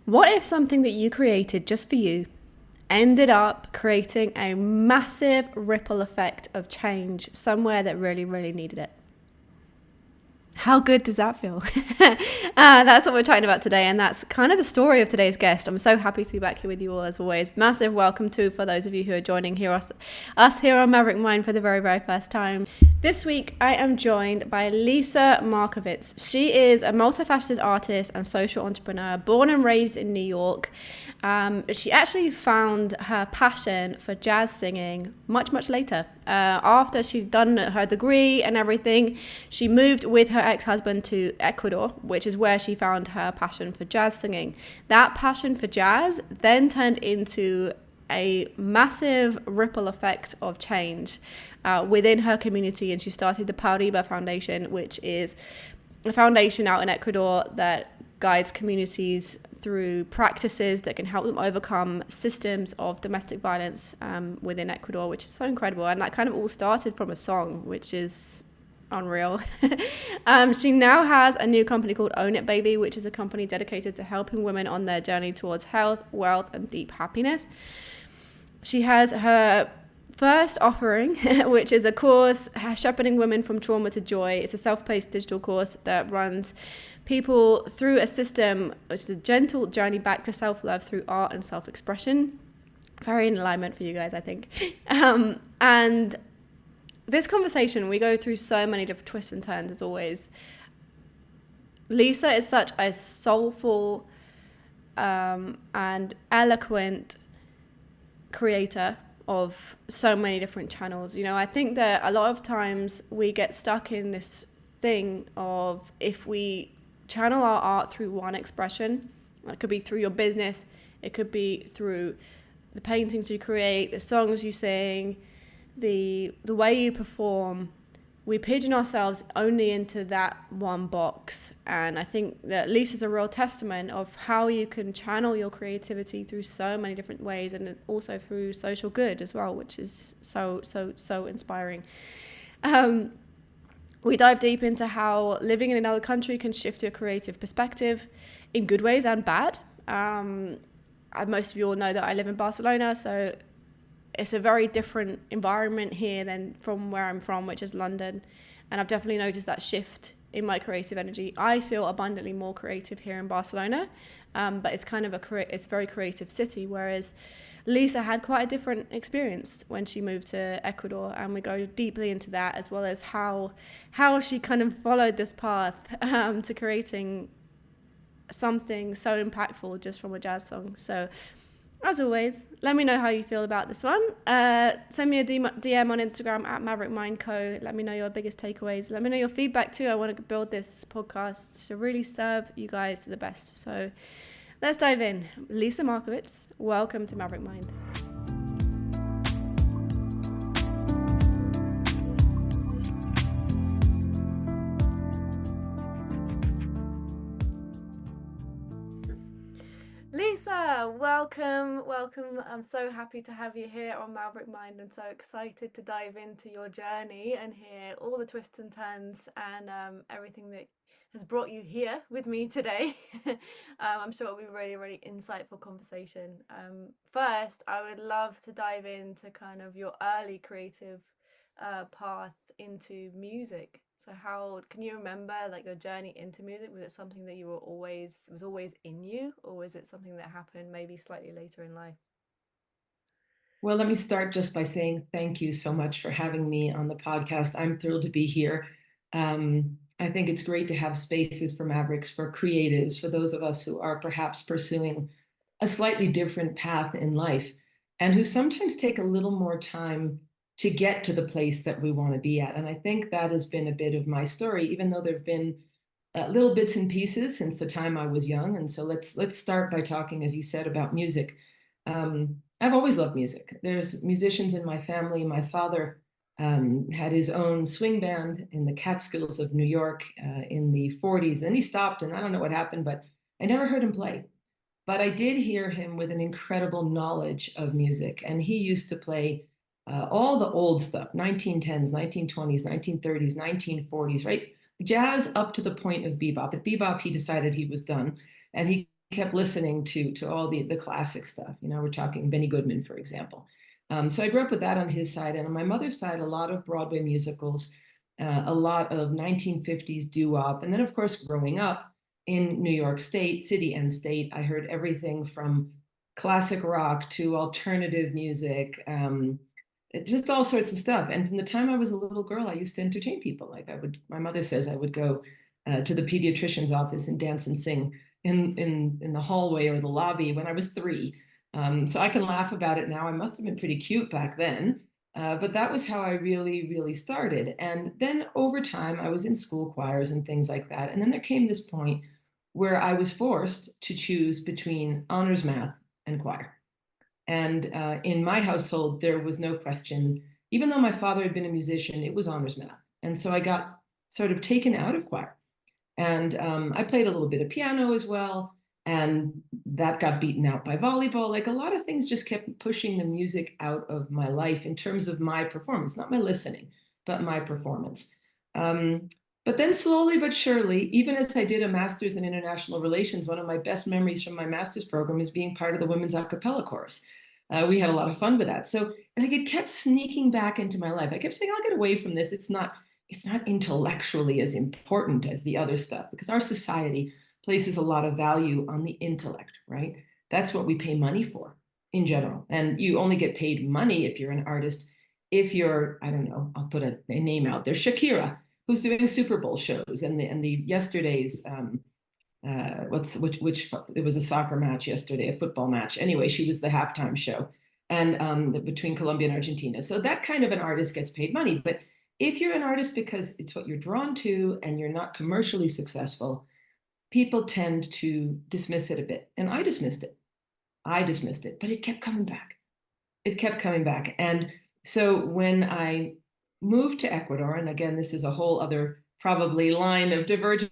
What if something that you created just for you ended up creating a massive ripple effect of change somewhere that really, really needed it? How good does that feel? That's what we're talking about today, and that's kind of the story of today's guest. I'm so happy to be back here with you all as always. Massive welcome to for those of you who are joining us here on Maverick Mind for the very, very first time. This week, I am joined by Lisa Markovits. She is a multifaceted artist and social entrepreneur, born and raised in New York. She actually found her passion for jazz singing much, much later. After she'd done her degree and everything, she moved with her ex-husband to Ecuador, which is where she found her passion for jazz singing. That passion for jazz then turned into a massive ripple effect of change within her community, and she started the Pauriba Foundation, which is a foundation out in Ecuador that guides communities through practices that can help them overcome systems of domestic violence within Ecuador, which is so incredible. And that kind of all started from a song, which is unreal. She now has a new company called Own It Baby, which is a company dedicated to helping women on their journey towards health, wealth, and deep happiness. She has her first offering, which is a course, Shepherding Women from Trauma to Joy. It's a self-paced digital course that runs people through a system, which is a gentle journey back to self-love through art and self-expression. Very in alignment for you guys, I think. And this conversation, we go through so many different twists and turns as always. Lisa is such a soulful and eloquent creator of so many different channels. You know, I think that a lot of times we get stuck in this thing of if we channel our art through one expression, it could be through your business, it could be through the paintings you create, the songs you sing, the way you perform, we pigeon ourselves only into that one box. And I think that Lisa's a real testament of how you can channel your creativity through so many different ways, and also through social good as well, which is so inspiring. We dive deep into how living in another country can shift your creative perspective in good ways and bad. Most of you all know that I live in Barcelona, so it's a very different environment here than from where I'm from, which is London. And I've definitely noticed that shift in my creative energy. I feel abundantly more creative here in Barcelona, but it's kind of it's a very creative city, whereas Lisa had quite a different experience when she moved to Ecuador, and we go deeply into that, as well as how she kind of followed this path to creating something so impactful just from a jazz song. So as always, let me know how you feel about this one. Send me a DM on Instagram at Maverick Mind Co. Let me know your biggest takeaways. Let me know your feedback too. I want to build this podcast to really serve you guys the best. So let's dive in. Lisa Markovits, welcome to Maverick Mind. Lisa, welcome. I'm so happy to have you here on Maverick Mind. I'm so excited to dive into your journey and hear all the twists and turns and everything that has brought you here with me today. I'm sure it'll be a really, really insightful conversation. First, I would love to dive into kind of your early creative path into music. So how can you remember like your journey into music? Was it something that was always in you, or was it something that happened maybe slightly later in life? Well, let me start just by saying thank you so much for having me on the podcast. I'm thrilled to be here. I think it's great to have spaces for Mavericks, for creatives, for those of us who are perhaps pursuing a slightly different path in life and who sometimes take a little more time to get to the place that we want to be at. And I think that has been a bit of my story, even though there have been little bits and pieces since the time I was young. And so let's start by talking, as you said, about music. I've always loved music. There's musicians in my family. My father had his own swing band in the Catskills of New York in the 40s. And he stopped, and I don't know what happened, but I never heard him play. But I did hear him with an incredible knowledge of music. And he used to play all the old stuff, 1910s, 1920s, 1930s, 1940s, right? Jazz up to the point of bebop. At bebop, he decided he was done. And he kept listening to all the classic stuff. You know, we're talking Benny Goodman, for example. So I grew up with that on his side, and on my mother's side, a lot of Broadway musicals, a lot of 1950s doo-wop, and then of course, growing up in New York State, city and state, I heard everything from classic rock to alternative music, just all sorts of stuff. And from the time I was a little girl, I used to entertain people. Like I would, my mother says I would go to the pediatrician's office and dance and sing in the hallway or the lobby when I was 3. So I can laugh about it now. I must have been pretty cute back then. But that was how I really, really started. And then over time, I was in school choirs and things like that. And then there came this point where I was forced to choose between honors math and choir. And in my household, there was no question. Even though my father had been a musician, it was honors math. And so I got sort of taken out of choir. And I played a little bit of piano as well. And that got beaten out by volleyball. Like a lot of things just kept pushing the music out of my life in terms of my performance, not my listening, but my performance. Um, but then slowly but surely, even as I did a master's in international relations, one of my best memories from my master's program is being part of the women's a cappella chorus. We had a lot of fun with that. So like it kept sneaking back into my life. I kept saying, I'll get away from this. It's not intellectually as important as the other stuff because our society places a lot of value on the intellect, right? That's what we pay money for in general. And you only get paid money if you're an artist. If you're, I don't know, I'll put a name out there, Shakira, who's doing Super Bowl shows, and the yesterday's which it was a soccer match yesterday, a football match. Anyway, she was the halftime show, and between Colombia and Argentina. So that kind of an artist gets paid money. But if you're an artist because it's what you're drawn to and you're not commercially successful, people tend to dismiss it a bit. And I dismissed it. I dismissed it, but it kept coming back. It kept coming back. And so when I moved to Ecuador, and again, this is a whole other probably line of divergent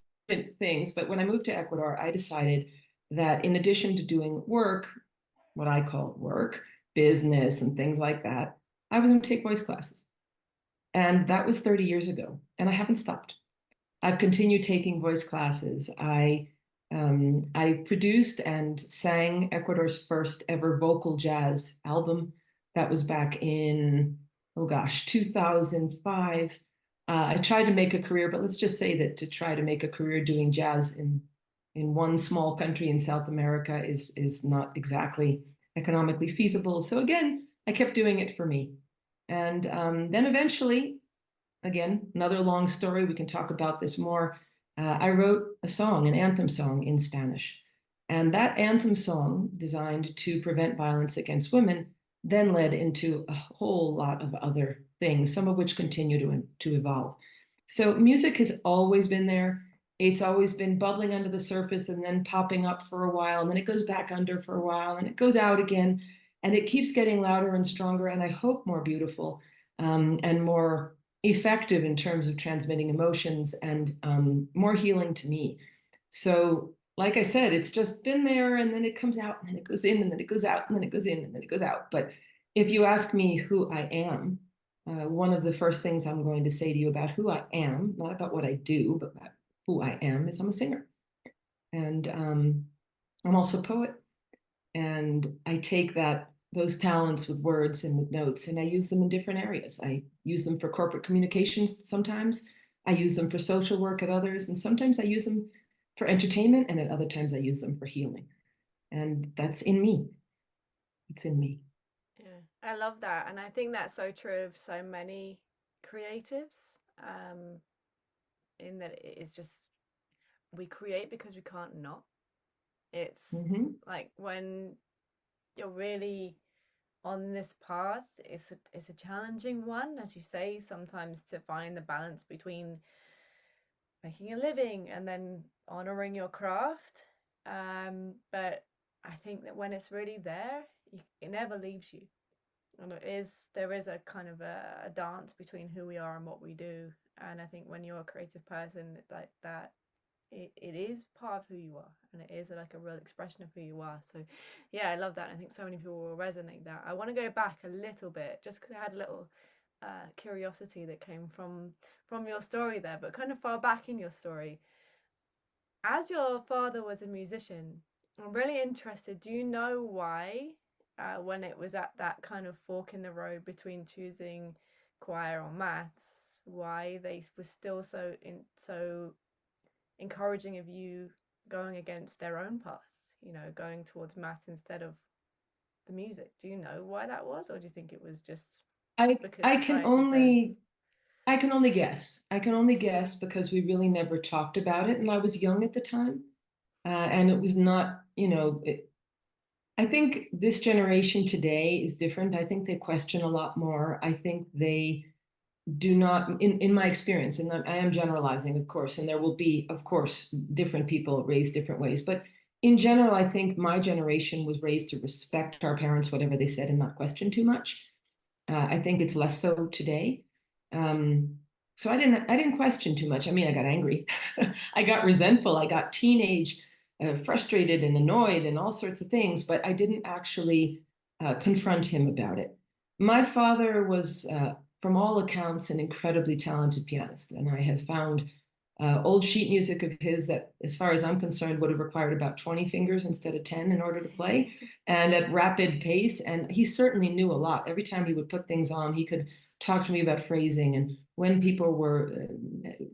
things, but when I moved to Ecuador, I decided that in addition to doing work, what I call work, business, and things like that, I was going to take voice classes. And that was 30 years ago. And I haven't stopped. I've continued taking voice classes. I produced and sang Ecuador's first ever vocal jazz album. That was back in, oh gosh, 2005. I tried to make a career, but let's just say that to try to make a career doing jazz in one small country in South America is not exactly economically feasible. So again, I kept doing it for me. And then eventually, again, another long story. We can talk about this more. I wrote a song, an anthem song in Spanish. And that anthem song, designed to prevent violence against women, then led into a whole lot of other things, some of which continue to evolve. So music has always been there. It's always been bubbling under the surface and then popping up for a while, and then it goes back under for a while, and it goes out again, and it keeps getting louder and stronger, and I hope more beautiful and more effective in terms of transmitting emotions and more healing to me. So, like I said, it's just been there and then it comes out and then it goes in and then it goes out and then it goes in and then it goes out. But if you ask me who I am, one of the first things I'm going to say to you about who I am, not about what I do, but about who I am, is I'm a singer. And I'm also a poet. And I take those talents with words and with notes, and I use them in different areas. I use them for corporate communications sometimes. I use them for social work at others, and sometimes I use them for entertainment, and at other times I use them for healing. And that's in me. It's in me. Yeah, I love that. And I think that's so true of so many creatives, in that it is just we create because we can't not. It's Mm-hmm. like when you're really on this path, it's a challenging one, as you say, sometimes to find the balance between making a living and then honoring your craft. But I think that when it's really there, it never leaves you. And there is a kind of a dance between who we are and what we do. And I think when you're a creative person like that, it is part of who you are, and it is like a real expression of who you are. So yeah, I love that. I think so many people will resonate that. I want to go back a little bit just because I had a little curiosity that came from your story there, but kind of far back in your story. As your father was a musician, I'm really interested. Do you know why, when it was at that kind of fork in the road between choosing choir or maths, why they were still so encouraging of you going against their own path, going towards math instead of the music? Do you know why that was, or do you think it was just I because I can society does? only I can only guess. I can only guess because we really never talked about it, and I was young at the time, and it was not, I think this generation today is different. I think they question a lot more. I think they do not, in my experience, and I am generalizing, of course, and there will be, of course, different people raised different ways. But in general, I think my generation was raised to respect our parents, whatever they said, and not question too much. I think it's less so today. Um, so I didn't question too much. I mean, I got angry, I got resentful, I got teenage, frustrated and annoyed and all sorts of things, but I didn't actually confront him about it. My father was, from all accounts, an incredibly talented pianist, and I have found old sheet music of his that, as far as I'm concerned, would have required about 20 fingers instead of 10 in order to play, and at rapid pace. And he certainly knew a lot. Every time he would put things on, he could talk to me about phrasing and when people were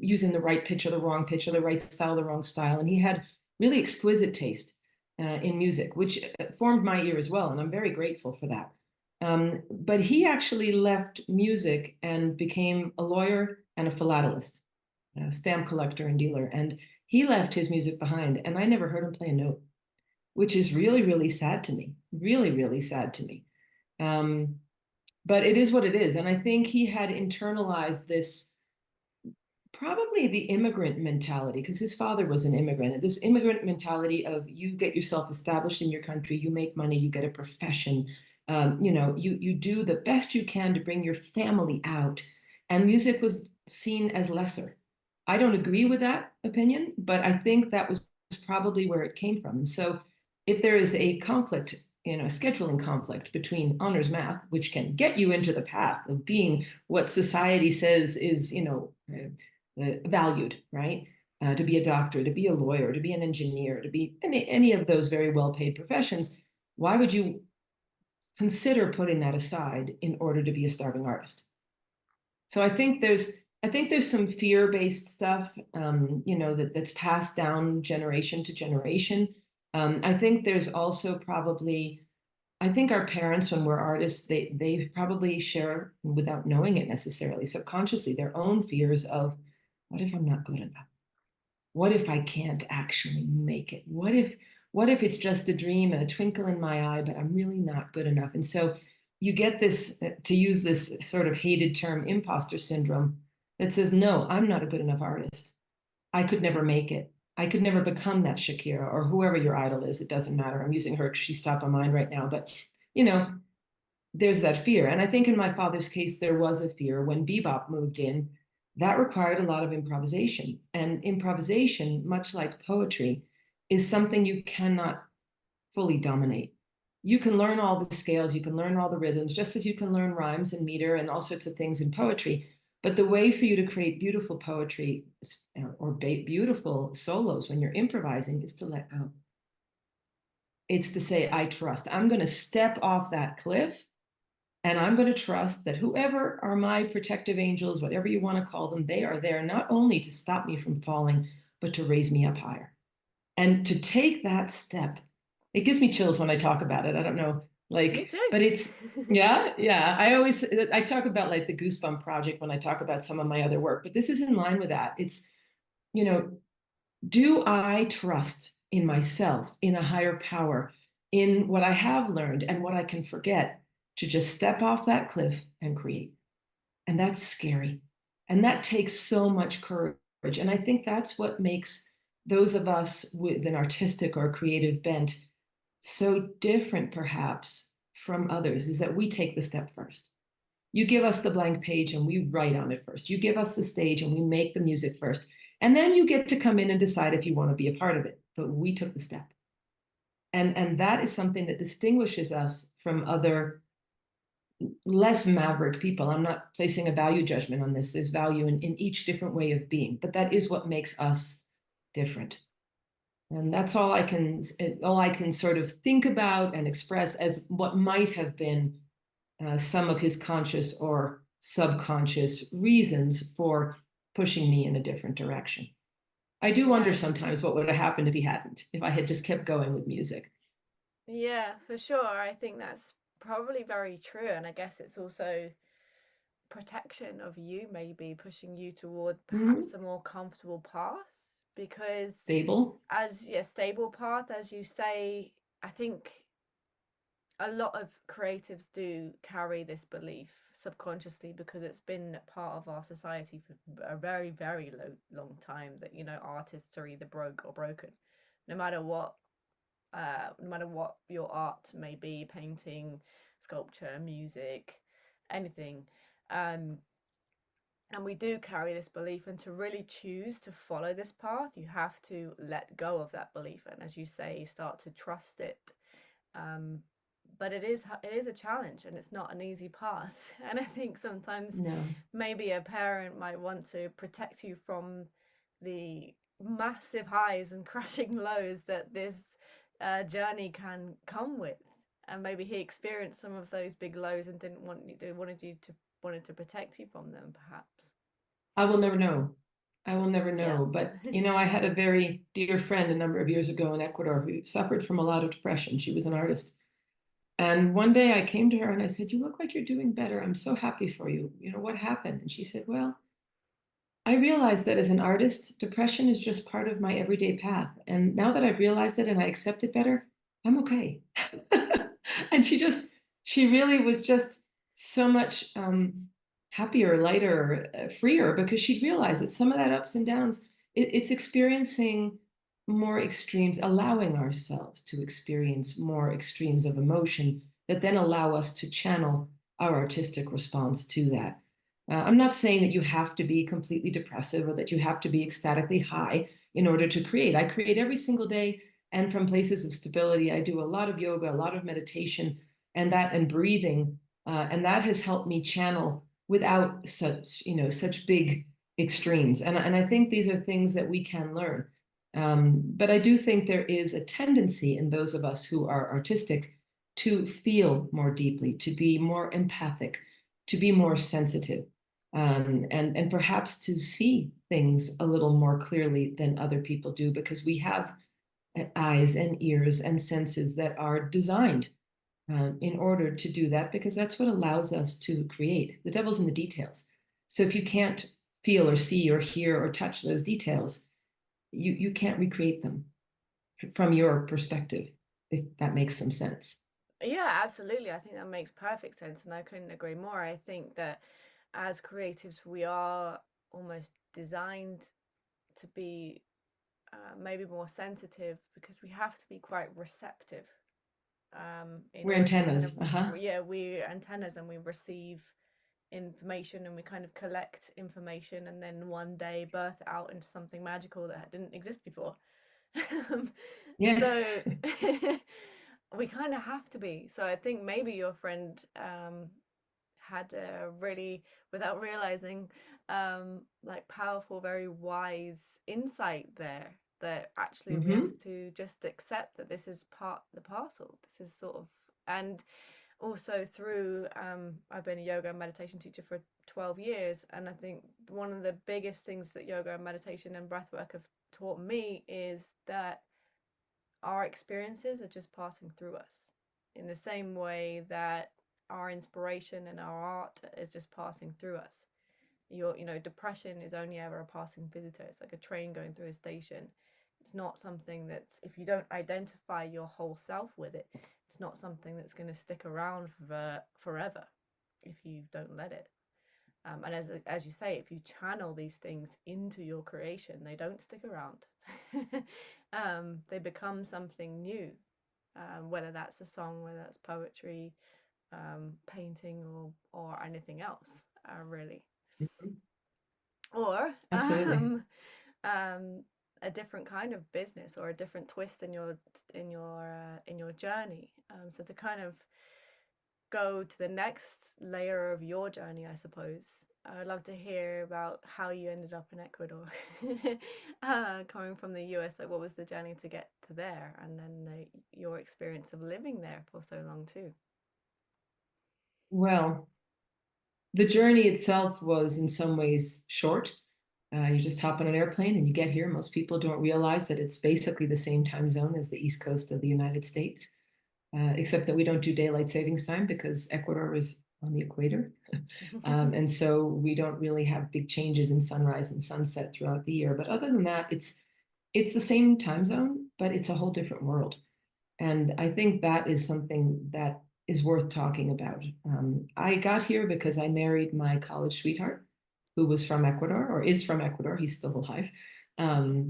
using the right pitch or the wrong pitch or the right style, the wrong style. And he had really exquisite taste in music, which formed my ear as well. And I'm very grateful for that. But he actually left music and became a lawyer and a philatelist, a stamp collector and dealer. And he left his music behind, and I never heard him play a note, which is really, really sad to me. Really, really sad to me. Um, but it is what it is. And I think he had internalized this, probably the immigrant mentality, because his father was an immigrant. And this immigrant mentality of, you get yourself established in your country, you make money, you get a profession, you do the best you can to bring your family out. And music was seen as lesser. I don't agree with that opinion, but I think that was probably where it came from. And so if there is a conflict, scheduling conflict between honors math, which can get you into the path of being what society says is, valued, right? To be a doctor, to be a lawyer, to be an engineer, to be any of those very well paid professions, why would you consider putting that aside in order to be a starving artist? So I think there's some fear-based stuff, that's passed down generation to generation. I think there's also probably, I think our parents, when we're artists, they probably share, without knowing it necessarily, subconsciously, their own fears of, what if I'm not good enough? What if I can't actually make it? What if it's just a dream and a twinkle in my eye, but I'm really not good enough? And so you get this, to use this sort of hated term, imposter syndrome, that says, no, I'm not a good enough artist. I could never make it. I could never become that Shakira or whoever your idol is. It doesn't matter. I'm using her because she's top of mind right now. But, you know, there's that fear. And I think in my father's case, there was a fear when bebop moved in. That required a lot of improvisation. And improvisation, much like poetry, is something you cannot fully dominate. You can learn all the scales, you can learn all the rhythms, just as you can learn rhymes and meter and all sorts of things in poetry. But the way for you to create beautiful poetry or beautiful solos when you're improvising is to let go. It's to say, I trust. I'm going to step off that cliff, and I'm going to trust that whoever are my protective angels, whatever you want to call them, they are there not only to stop me from falling, but to raise me up higher. And to take that step, it gives me chills when I talk about it. I don't know, Me like, too. but it's, yeah, yeah. I talk about like the Goosebump Project when I talk about some of my other work, but this is in line with that. It's, you know, do I trust in myself, in a higher power, in what I have learned and what I can forget, to just step off that cliff and create? And that's scary. And that takes so much courage. And I think that's what makes those of us with an artistic or creative bent so different, perhaps, from others, is that we take the step first. You give us the blank page and we write on it first. You give us the stage and we make the music first. And then you get to come in and decide if you want to be a part of it. But we took the step. And that is something that distinguishes us from other less maverick people. I'm not placing a value judgment on this. There's value in each different way of being, but that is what makes us different. And that's all I can sort of think about and express as what might have been some of his conscious or subconscious reasons for pushing me in a different direction. I do wonder Yeah. sometimes what would have happened if he hadn't, if I had just kept going with music. Yeah, for sure. I think that's probably very true. And I guess it's also protection of you, maybe pushing you toward perhaps Mm-hmm. a more comfortable path. Because Stable. as a stable path, as you say, I think a lot of creatives do carry this belief subconsciously because it's been part of our society for a very, very long time that, artists are either broke or broken. No matter what no matter what your art may be, painting, sculpture, music, anything. Um, and we do carry this belief, and to really choose to follow this path, you have to let go of that belief, and as you say, start to trust it. Um, but it is a challenge, and it's not an easy path. And I think sometimes No. maybe a parent might want to protect you from the massive highs and crashing lows that this journey can come with. And maybe he experienced some of those big lows and didn't want you, wanted to protect you from them, perhaps. I will never know. I will never Yeah. know. But, I had a very dear friend a number of years ago in Ecuador who suffered from a lot of depression. She was an artist. And one day I came to her and I said, "You look like you're doing better. I'm so happy for you. What happened?" And she said, "Well, I realized that as an artist, depression is just part of my everyday path. And now that I've realized it and I accept it better, I'm okay." And she really was just so much happier, lighter, freer because she realized that some of that ups and downs, it's experiencing more extremes, allowing ourselves to experience more extremes of emotion that then allow us to channel our artistic response to that. I'm not saying that you have to be completely depressive or that you have to be ecstatically high in order to create. I create every single day and from places of stability. I do a lot of yoga, a lot of meditation, and breathing, and that has helped me channel without such big extremes. And I think these are things that we can learn. But I do think there is a tendency in those of us who are artistic to feel more deeply, to be more empathic, to be more sensitive, and perhaps to see things a little more clearly than other people do because we have eyes and ears and senses that are designed in order to do that because that's what allows us to create. The devil's in the details. So if you can't feel or see or hear or touch those details, you can't recreate them from your perspective, if that makes some sense. Yeah, absolutely. I think that makes perfect sense, and I couldn't agree more. I think that as creatives, we are almost designed to be maybe more sensitive because we have to be quite receptive in We're order to kind antennas. of, Uh-huh. yeah, we're antennas and we receive information and we kind of collect information and then one day birth out into something magical that didn't exist before. Yes. So we kind of have to be. So I think maybe your friend had a really, without realizing, like powerful, very wise insight there. That actually we have Mm-hmm. to just accept that this is part the parcel. This is sort of, and also through I've been a yoga and meditation teacher for 12 years, and I think one of the biggest things that yoga and meditation and breathwork have taught me is that our experiences are just passing through us in the same way that our inspiration and our art is just passing through us. Depression is only ever a passing visitor. It's like a train going through a station. It's not something that's, if you don't identify your whole self with it, it's not something that's going to stick around for forever if you don't let it. And as you say, if you channel these things into your creation, they don't stick around. They become something new, whether that's a song, whether that's poetry, painting, or anything else, really. Mm-hmm. Or Absolutely. um, a different kind of business or a different twist in your journey. So to kind of go to the next layer of your journey, I suppose. I would love to hear about how you ended up in Ecuador. Coming from the US, like what was the journey to get to there, and then your experience of living there for so long too. Well, the journey itself was in some ways short. You just hop on an airplane and you get here. Most people don't realize that it's basically the same time zone as the East Coast of the United States, except that we don't do daylight savings time because Ecuador is on the equator. And so we don't really have big changes in sunrise and sunset throughout the year. But other than that, it's the same time zone, but it's a whole different world. And I think that is something that is worth talking about. I got here because I married my college sweetheart, who was from Ecuador or is from Ecuador. He's still alive.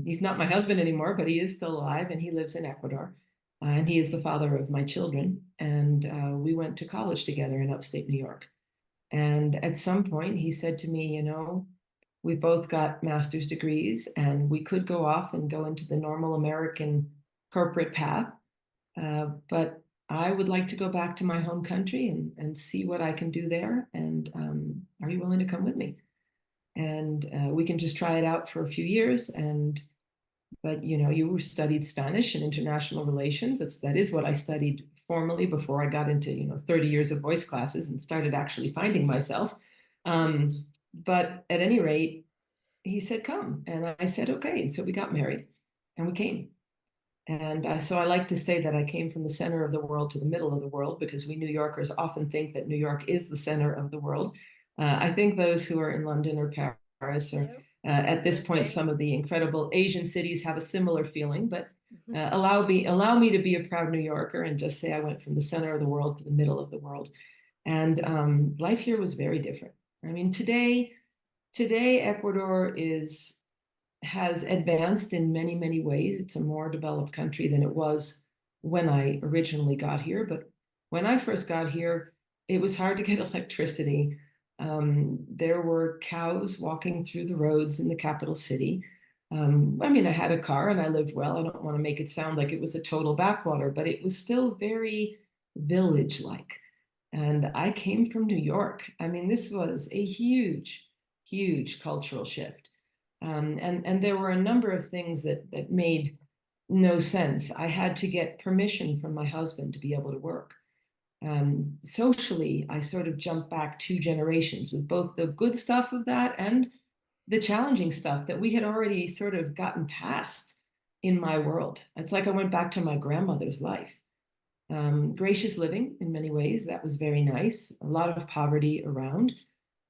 He's not my husband anymore, but he is still alive and he lives in Ecuador. And he is the father of my children. And we went to college together in upstate New York. And at some point, he said to me, we both got master's degrees and we could go off and go into the normal American corporate path. But I would like to go back to my home country and see what I can do there. And are you willing to come with me? And we can just try it out for a few years. But you studied Spanish and international relations. That is what I studied formally before I got into 30 years of voice classes and started actually finding myself. Um, but at any rate, he said, come. And I said, okay. And so we got married and we came. And so I like to say that I came from the center of the world to the middle of the world because we New Yorkers often think that New York is the center of the world. I think those who are in London or Paris or Yep, I was at gonna this point, say. some of the incredible Asian cities have a similar feeling. But allow me to be a proud New Yorker and just say I went from the center of the world to the middle of the world. And life here was very different. I mean, today Ecuador is has advanced in many, many ways. It's a more developed country than it was when I originally got here. But when I first got here, it was hard to get electricity. There were cows walking through the roads in the capital city. I mean, I had a car and I lived well. I don't want to make it sound like it was a total backwater, but it was still very village-like. And I came from New York. I mean, this was a huge, huge cultural shift. And there were a number of things that made no sense. I had to get permission from my husband to be able to work. Socially, I sort of jumped back 2 generations with both the good stuff of that and the challenging stuff that we had already sort of gotten past in my world. It's like I went back to my grandmother's life. Gracious living in many ways, that was very nice. A lot of poverty around.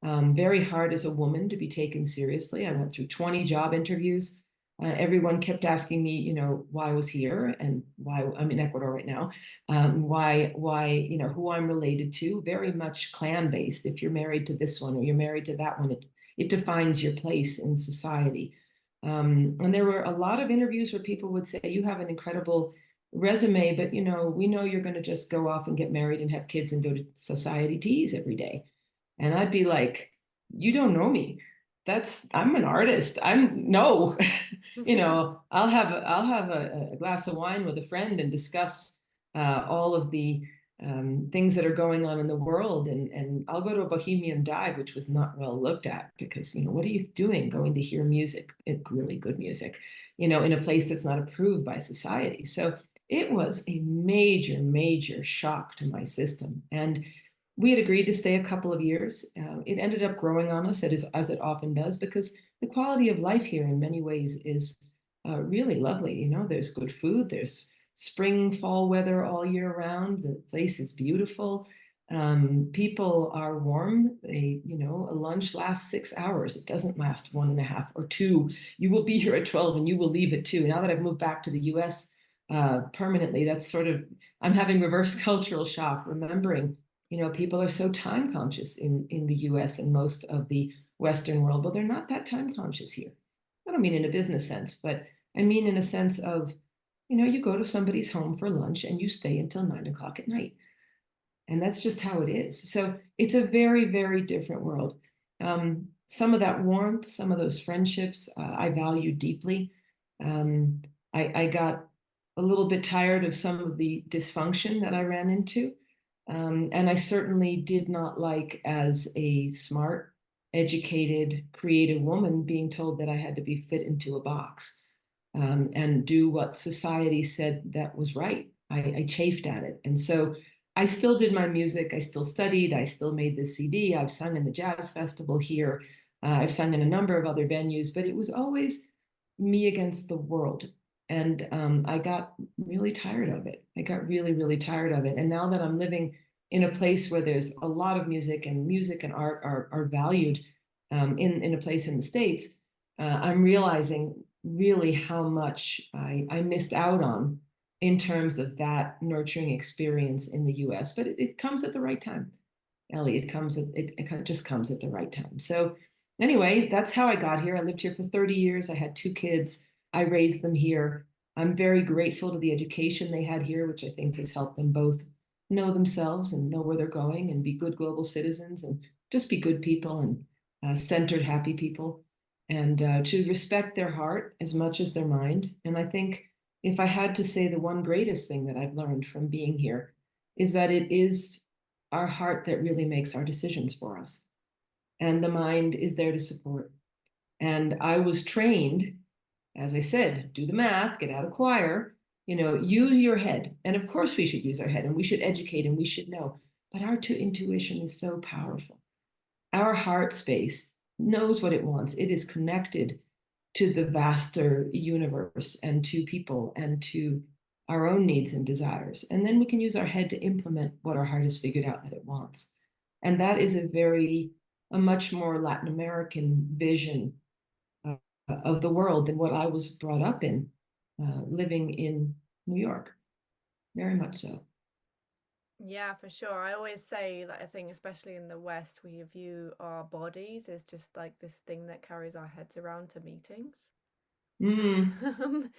Very hard as a woman to be taken seriously. I went through 20 job interviews. Everyone kept asking me, why I was here and why I'm in Ecuador right now, why, who I'm related to. Very much clan based. If you're married to this one or you're married to that one, it defines your place in society. And there were a lot of interviews where people would say, you have an incredible resume, but we know you're going to just go off and get married and have kids and go to society teas every day. And I'd be like, you don't know me. I'm an artist. I'm no, I'll have a glass of wine with a friend and discuss all of the things that are going on in the world. And I'll go to a bohemian dive, which was not well looked at because, what are you doing going to hear music, really good music, in a place that's not approved by society. So it was a major, major shock to my system. And we had agreed to stay a couple of years. It ended up growing on us, as it often does, because the quality of life here in many ways is really lovely. There's good food, there's spring, fall weather all year round. The place is beautiful. People are warm. A lunch lasts 6 hours. It doesn't last 1.5 or 2. You will be here at 12 and you will leave at 2. Now that I've moved back to the US permanently, that's sort of, I'm having reverse cultural shock, remembering people are so time conscious in the US and most of the Western world, but they're not that time conscious here. I don't mean in a business sense, but I mean in a sense of, you go to somebody's home for lunch and you stay until 9 o'clock at night. And that's just how it is. So it's a very, very different world. Some of that warmth, some of those friendships, I value deeply. Um, I got a little bit tired of some of the dysfunction that I ran into. And I certainly did not like, as a smart educated, creative woman being told that I had to be fit into a box, and do what society said that was right. I chafed at it. And so I still did my music. I still studied. I still made this CD. I've sung in the jazz festival here. I've sung in a number of other venues, but it was always me against the world. And I got really tired of it. I got really, really tired of it. And now that I'm living in a place where there's a lot of music and art are valued, in a place in the States, I'm realizing really how much I missed out on in terms of that nurturing experience in the US. But it comes at the right time, Ellie. It just comes at the right time. So anyway, that's how I got here. I lived here for 30 years. I had two kids. I raised them here. I'm very grateful to the education they had here, which I think has helped them both know themselves and know where they're going and be good global citizens and just be good people and centered, happy people, and to respect their heart as much as their mind. And I think if I had to say the one greatest thing that I've learned from being here is that it is our heart that really makes our decisions for us, and the mind is there to support. And I was trained, as I said, do the math, get out of choir, use your head. And of course, we should use our head and we should educate and we should know. But our intuition is so powerful. Our heart space knows what it wants. It is connected to the vaster universe and to people and to our own needs and desires. And then we can use our head to implement what our heart has figured out that it wants. And that is a much more Latin American vision of the world than what I was brought up in, living in New York. Very much so. Yeah, for sure. I always say that I think, especially in the West, we view our bodies as just like this thing that carries our heads around to meetings. Mm.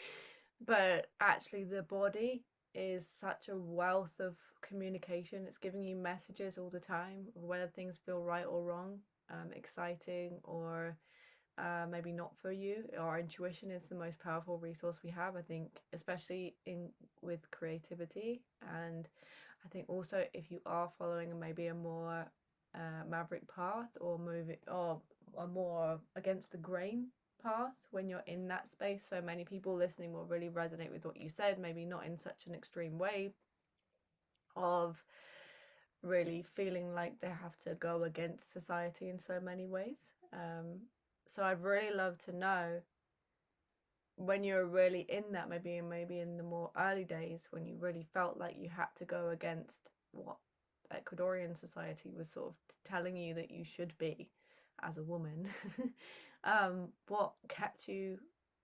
But actually, the body is such a wealth of communication. It's giving you messages all the time of whether things feel right or wrong, exciting or maybe not for you. Our intuition is the most powerful resource we have, I think, especially in with creativity. And I think also if you are following maybe a more maverick path or moving or a more against the grain path when you're in that space, so many people listening will really resonate with what you said, maybe not in such an extreme way of really feeling like they have to go against society in so many ways. So I'd really love to know when you're really in that, maybe in the more early days when you really felt like you had to go against what Ecuadorian society was sort of telling you that you should be as a woman. What kept you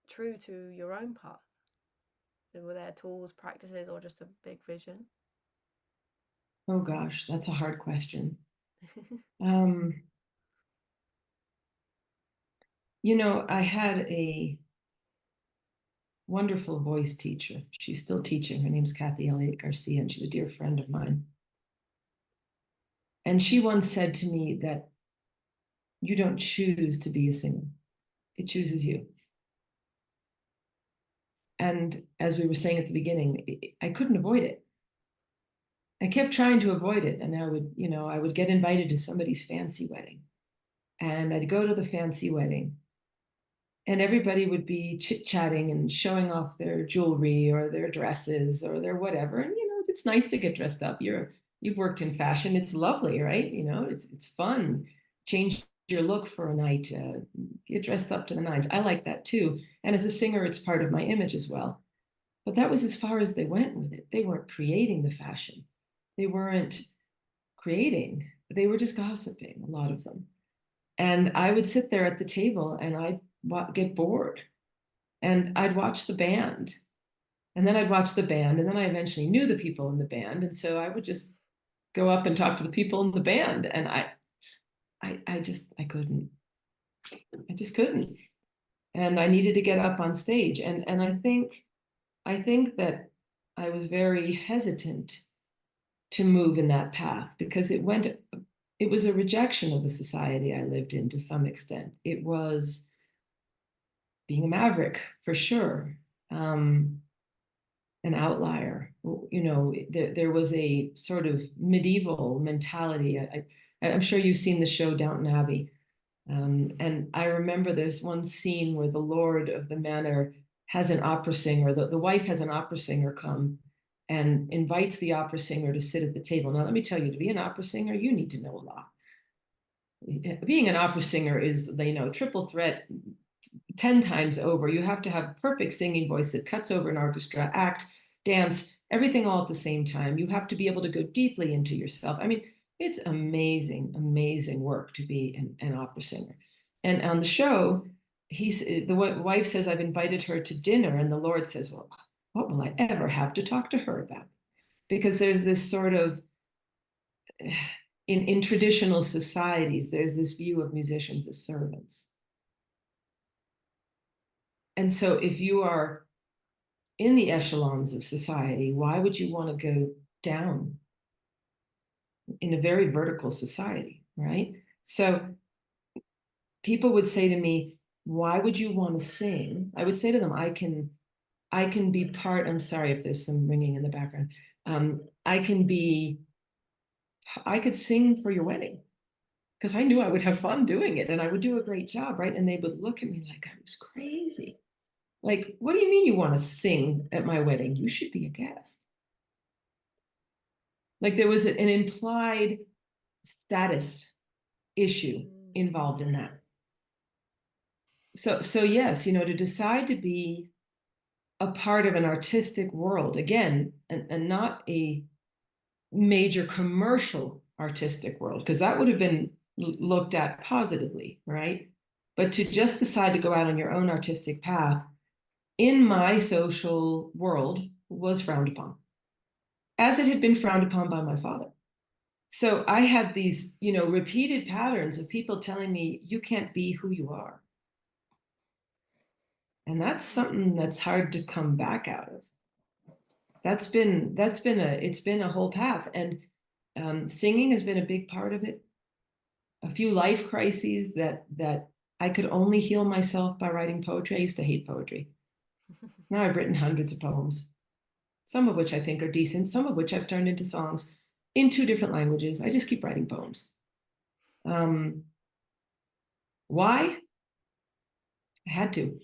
true to your own path? Were there tools, practices, or just a big vision? Oh gosh, that's a hard question. Um, I had a wonderful voice teacher. She's still teaching. Her name's Kathy Elliott Garcia, and she's a dear friend of mine. And she once said to me that you don't choose to be a singer, it chooses you. And as we were saying at the beginning, I couldn't avoid it. I kept trying to avoid it. And I would get invited to somebody's fancy wedding. And I'd go to the fancy wedding, and everybody would be chit-chatting and showing off their jewelry or their dresses or their whatever. And it's nice to get dressed up. You've worked in fashion. It's lovely, right? It's fun. Change your look for a night. Get dressed up to the nines. I like that too. And as a singer, it's part of my image as well. But that was as far as they went with it. They weren't creating the fashion. They weren't creating. They were just gossiping, a lot of them. And I would sit there at the table and I'd get bored, and I'd watch the band, and then I'd watch the band, and then I eventually knew the people in the band, and so I would just go up and talk to the people in the band, and I couldn't, I just couldn't, and I needed to get up on stage, and I think that I was very hesitant to move in that path because it was a rejection of the society I lived in to some extent. It was being a maverick for sure, an outlier. There was a sort of medieval mentality. I'm sure you've seen the show Downton Abbey. And I remember there's one scene where the lord of the manor has an opera singer, the wife has an opera singer come and invites the opera singer to sit at the table. Now, let me tell you, to be an opera singer, you need to know a lot. Being an opera singer is, triple threat 10 times over. You have to have a perfect singing voice that cuts over an orchestra, act, dance, everything all at the same time. You have to be able to go deeply into yourself. I mean, it's amazing, amazing work to be an opera singer. And on the show, the wife says, I've invited her to dinner. And the Lord says, well, what will I ever have to talk to her about? Because there's this sort of, in traditional societies, there's this view of musicians as servants. And so if you are in the echelons of society, why would you want to go down in a very vertical society, right? So people would say to me, why would you want to sing? I would say to them, I can be part, I'm sorry if there's some ringing in the background. I could sing for your wedding because I knew I would have fun doing it and I would do a great job, right? And they would look at me like I was crazy. Like, what do you mean you want to sing at my wedding? You should be a guest. Like there was an implied status issue involved in that. So yes, to decide to be a part of an artistic world, again, and not a major commercial artistic world, because that would have been looked at positively, right? But to just decide to go out on your own artistic path in my social world was frowned upon, as it had been frowned upon by my father. So I had these, repeated patterns of people telling me, you can't be who you are. And that's something that's hard to come back out of. It's been a whole path. And singing has been a big part of it. A few life crises that I could only heal myself by writing poetry. I used to hate poetry. Now I've written hundreds of poems, some of which I think are decent, some of which I've turned into songs in 2 different languages. I just keep writing poems. Why? I had to.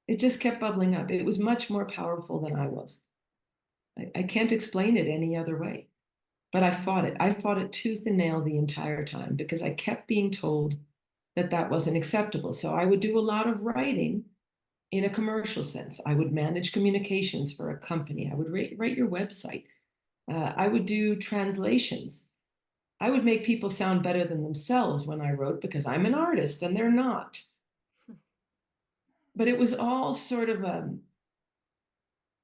It just kept bubbling up. It was much more powerful than I was. I can't explain it any other way. But I fought it. I fought it tooth and nail the entire time because I kept being told that that wasn't acceptable. So I would do a lot of writing in a commercial sense. I would manage communications for a company. I would write your website. I would do translations. I would make people sound better than themselves when I wrote because I'm an artist and they're not. But it was all sort of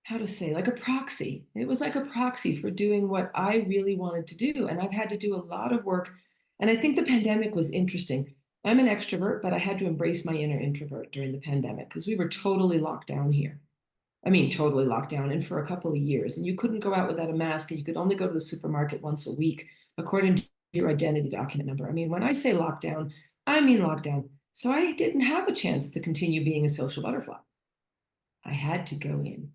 how to say, like a proxy. It was like a proxy for doing what I really wanted to do. And I've had to do a lot of work. And I think the pandemic was interesting. I'm an extrovert, but I had to embrace my inner introvert during the pandemic because we were totally locked down here. I mean, totally locked down and for a couple of years. And you couldn't go out without a mask and you could only go to the supermarket once a week, according to your identity document number. I mean, when I say lockdown, I mean lockdown. So I didn't have a chance to continue being a social butterfly. I had to go in.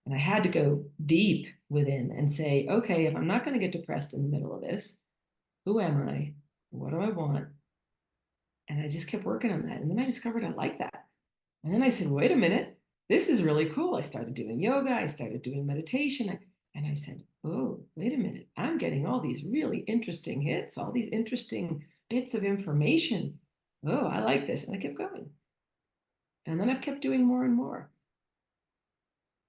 And I had to go deep within and say, okay, if I'm not going to get depressed in the middle of this, who am I? What do I want? And I just kept working on that. And then I discovered I like that. And then I said, wait a minute, this is really cool. I started doing yoga. I started doing meditation. And I said, oh, wait a minute. I'm getting all these really interesting hits, all these interesting bits of information. Oh, I like this. And I kept going. And then I've kept doing more and more.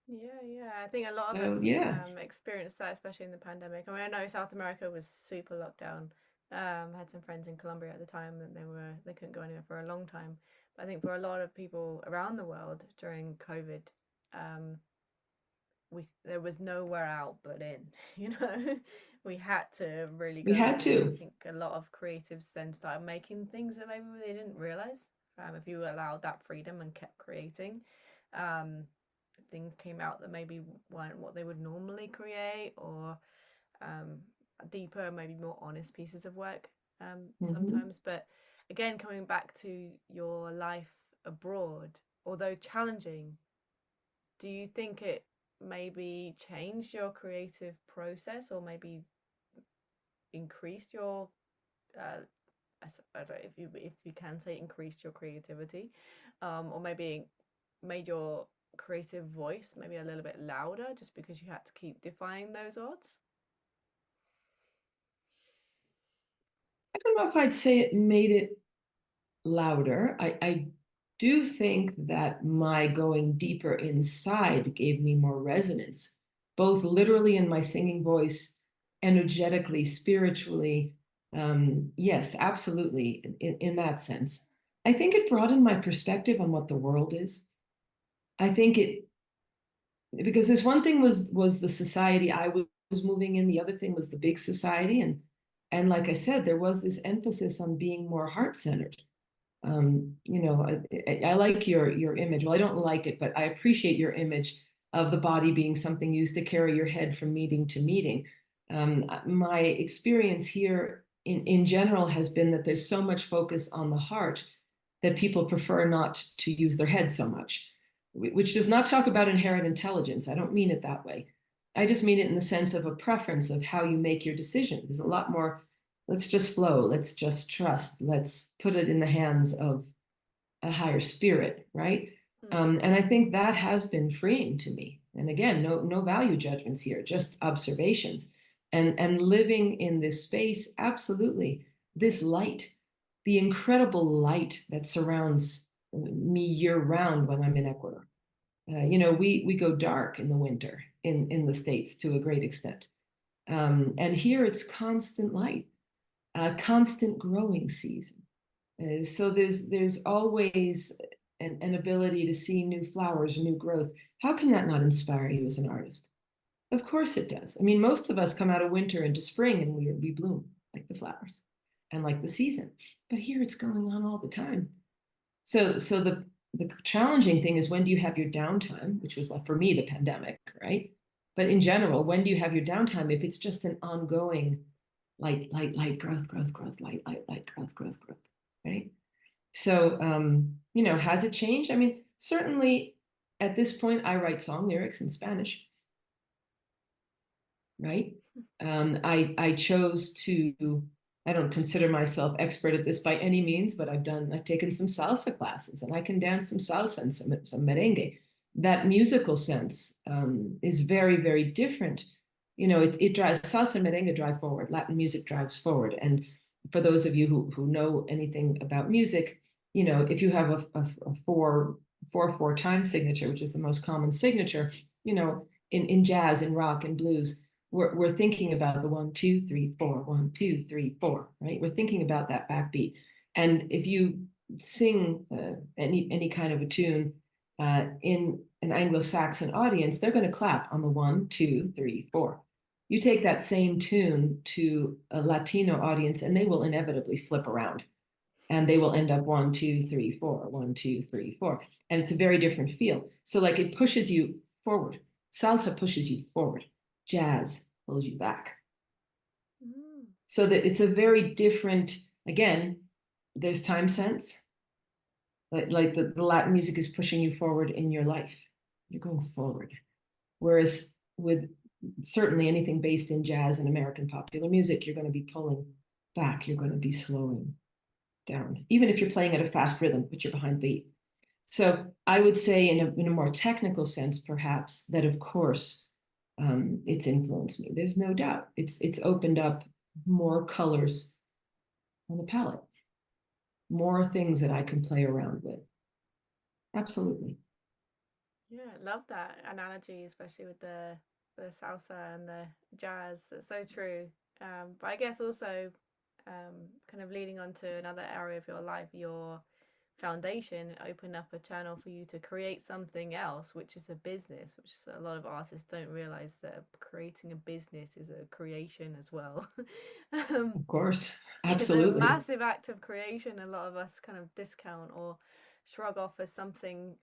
Yeah. I think a lot of So us yeah. experienced that, especially in the pandemic. I mean, I know South America was super locked down. I had some friends in Colombia at the time that they couldn't go anywhere for a long time. But I think for a lot of people around the world during COVID, um, there was nowhere out but in, you know. We had to really We go had in, and I to. think a lot of creatives then started making things that maybe they didn't realize. If you allowed that freedom and kept creating, um, things came out that maybe weren't what they would normally create, or um, deeper, maybe more honest pieces of work Mm-hmm. sometimes. But again, coming back to your life abroad, although challenging, do you think it maybe changed your creative process or maybe increased your uh, I don't know if you can say increased your creativity, or maybe made your creative voice maybe a little bit louder just because you had to keep defying those odds? I don't know if I'd say it made it louder. I do think that my going deeper inside gave me more resonance, both literally in my singing voice, energetically, spiritually. Yes, absolutely, in that sense. I think it broadened my perspective on what the world is. I think it, because this one thing was the society I was moving in, the other thing was the big society, and like I said, there was this emphasis on being more heart-centered. I like your image. Well, I don't like it, but I appreciate your image of the body being something used to carry your head from meeting to meeting. My experience here in general has been that there's so much focus on the heart that people prefer not to use their head so much, which does not talk about inherent intelligence. I don't mean it that way. I just mean it in the sense of a preference of how you make your decisions. There's a lot more, let's just flow, let's just trust, let's put it in the hands of a higher spirit, right? Mm. And I think that has been freeing to me. And again, no value judgments here, just observations. And living in this space, absolutely, this light, the incredible light that surrounds me year round when I'm in Ecuador. We go dark in the winter in the States to a great extent. And here it's constant light, constant growing season. So there's always an ability to see new flowers, new growth. How can that not inspire you as an artist? Of course it does. I mean, most of us come out of winter into spring and we bloom like the flowers and like the season. But here it's going on all the time. So the challenging thing is, when do you have your downtime, which was like for me the pandemic, right? But in general, when do you have your downtime if it's just an ongoing light growth, growth, growth, light growth, growth, growth, right? So has it changed? I mean, certainly at this point I write song lyrics in Spanish, right? I chose to. I don't consider myself expert at this by any means, but I've taken some salsa classes and I can dance some salsa and some merengue. That musical sense is very, very different. It drives salsa and merengue drive forward. Latin music drives forward. And for those of you who know anything about music, if you have a 4/4 time signature, which is the most common signature, in jazz and rock and blues, we're thinking about the 1 2 3 4, 1 2 3 4, right? We're thinking about that backbeat. And if you sing any kind of a tune in an Anglo-Saxon audience, they're going to clap on the 1 2 3 4. You take that same tune to a Latino audience, and they will inevitably flip around, and they will end up 1 2 3 4, 1 2 3 4, and it's a very different feel. So like it pushes you forward. Salsa pushes you forward. Jazz pulls you back. Mm. So that it's a very different, again, there's time sense. Like the Latin music is pushing you forward in your life. You're going forward. Whereas with certainly anything based in jazz and American popular music, you're going to be pulling back. You're going to be slowing down. Even if you're playing at a fast rhythm, but you're behind beat. So I would say in a more technical sense, perhaps, that of course it's influenced me. There's no doubt. It's opened up more colors on the palette, more things that I can play around with. Absolutely. Yeah, love that analogy, especially with the salsa and the jazz. It's so true. But I guess also, kind of leading on to another area of your life, your foundation opened up a channel for you to create something else, which is a business, which a lot of artists don't realize that creating a business is a creation as well. um, Of course. it's a Absolutely. massive act of creation. A lot of us kind of discount or shrug off as something